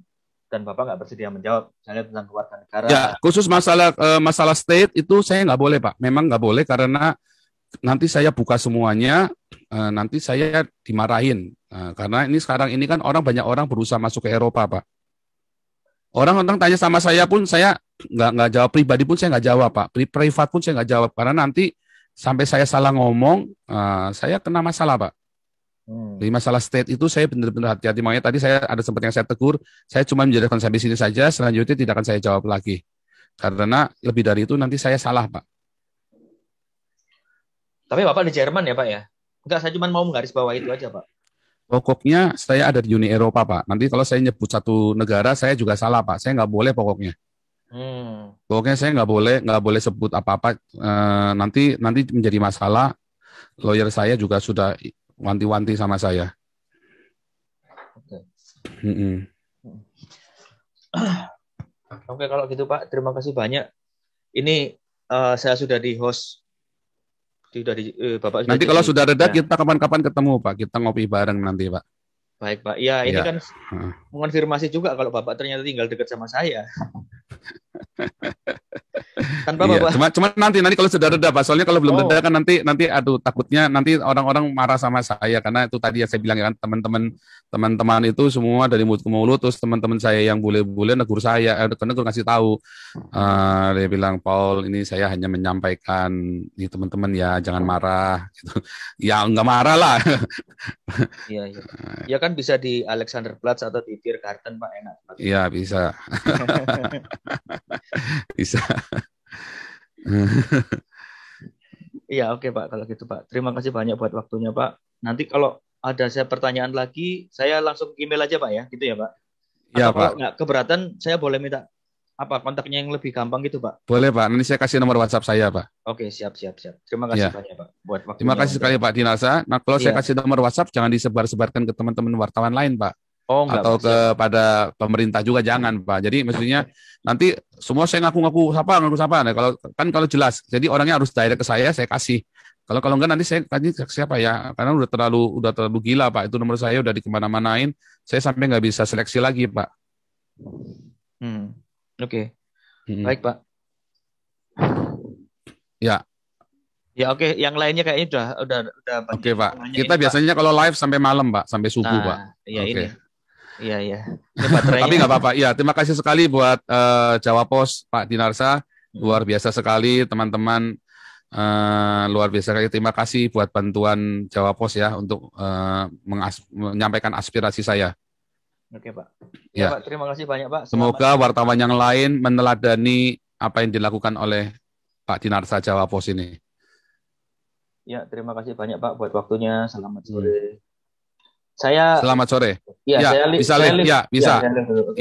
dan Bapak nggak bersedia menjawab, misalnya tentang keluarga negara. Ya, khusus masalah state itu saya nggak boleh Pak. Memang nggak boleh karena nanti saya buka semuanya, nanti saya dimarahin. Karena ini sekarang ini kan banyak orang berusaha masuk ke Eropa Pak. Orang-orang tanya sama saya pun saya nggak jawab, pribadi pun saya nggak jawab Pak. Privat pun saya nggak jawab karena nanti sampai saya salah ngomong, saya kena masalah Pak. Di masalah state itu saya benar-benar hati-hati. Makanya tadi saya ada sempat yang saya tegur, saya cuma menjelaskan sampai sini saja, selanjutnya tidak akan saya jawab lagi. Karena lebih dari itu nanti saya salah, Pak. Tapi Bapak di Jerman ya, Pak ya? Enggak, saya cuma mau menggaris bawah itu aja, Pak. Pokoknya saya ada di Uni Eropa, Pak. Nanti kalau saya nyebut satu negara, saya juga salah, Pak. Saya nggak boleh pokoknya. Pokoknya saya nggak boleh sebut apa-apa. Nanti menjadi masalah. Lawyer saya juga sudah wanti-wanti sama saya. Oke. Oke, kalau gitu Pak, terima kasih banyak. Ini saya sudah di host. Bapak nanti kalau sudah reda kita kapan-kapan ketemu Pak. Kita ngopi bareng nanti Pak. Baik Pak. Ya ini kan mengonfirmasi juga kalau Bapak ternyata tinggal dekat sama saya. Tanpa Bapak. Cuma nanti kalau sudah reda Pak. Soalnya kalau belum reda kan nanti aduh takutnya nanti orang-orang marah sama saya karena itu tadi yang saya bilang kan teman-teman itu semua dari mulut ke mulut, terus teman-teman saya yang bule-bule negur saya, negur ngasih tahu. Dia bilang, Paul, ini saya hanya menyampaikan di teman-teman ya jangan marah gitu. Ya nggak marah lah. Iya. Ya kan bisa di Alexanderplatz atau di Tiergarten Pak, enak. Iya bisa. Bisa. Iya, oke Pak, kalau gitu Pak. Terima kasih banyak buat waktunya Pak. Nanti kalau ada saya pertanyaan lagi, saya langsung email aja Pak ya, gitu ya Pak. Iya Pak. Kalau nggak keberatan, saya boleh minta kontaknya yang lebih gampang gitu Pak. Boleh Pak, nanti saya kasih nomor WhatsApp saya Pak. Oke, siap. Terima kasih banyak Pak buat waktunya. Terima kasih sekali Pak Dinasa. Nah, kalau saya kasih nomor WhatsApp jangan disebar-sebarkan ke teman-teman wartawan lain Pak. Atau kepada pemerintah juga jangan Pak. Jadi maksudnya nanti semua saya ngaku siapa. Nah, kalau jelas. Jadi orangnya harus direct ke saya kasih. Kalau enggak nanti saya kasih siapa ya? Karena udah terlalu gila Pak. Itu nomor saya udah dikemana-manain. Saya sampai nggak bisa seleksi lagi Pak. Oke. Baik Pak. Ya. Ya oke. Yang lainnya kayaknya udah. Oke Pak. Kita biasanya kalau live sampai malam Pak, sampai subuh Pak. Iya ini. Iya, iya. Ini baterainya. Tapi nggak apa-apa. Ya, terima kasih sekali buat Jawa Pos Pak Dinarsa. Luar biasa sekali teman-teman. Luar biasa sekali. Terima kasih buat bantuan Jawa Pos ya untuk menyampaikan aspirasi saya. Oke, Pak. Ya. Pak, terima kasih banyak, Pak. Semoga wartawan yang lain meneladani apa yang dilakukan oleh Pak Dinarsa Jawa Pos ini. Ya, terima kasih banyak, Pak, buat waktunya. Selamat sore. Selamat sore. Ya, bisa.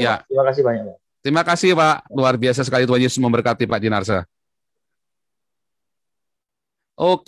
Ya. Terima kasih banyak, Pak. Terima kasih, Pak. Luar biasa sekali, Tuhan Yesus memberkati Pak Dinarsa. Oke.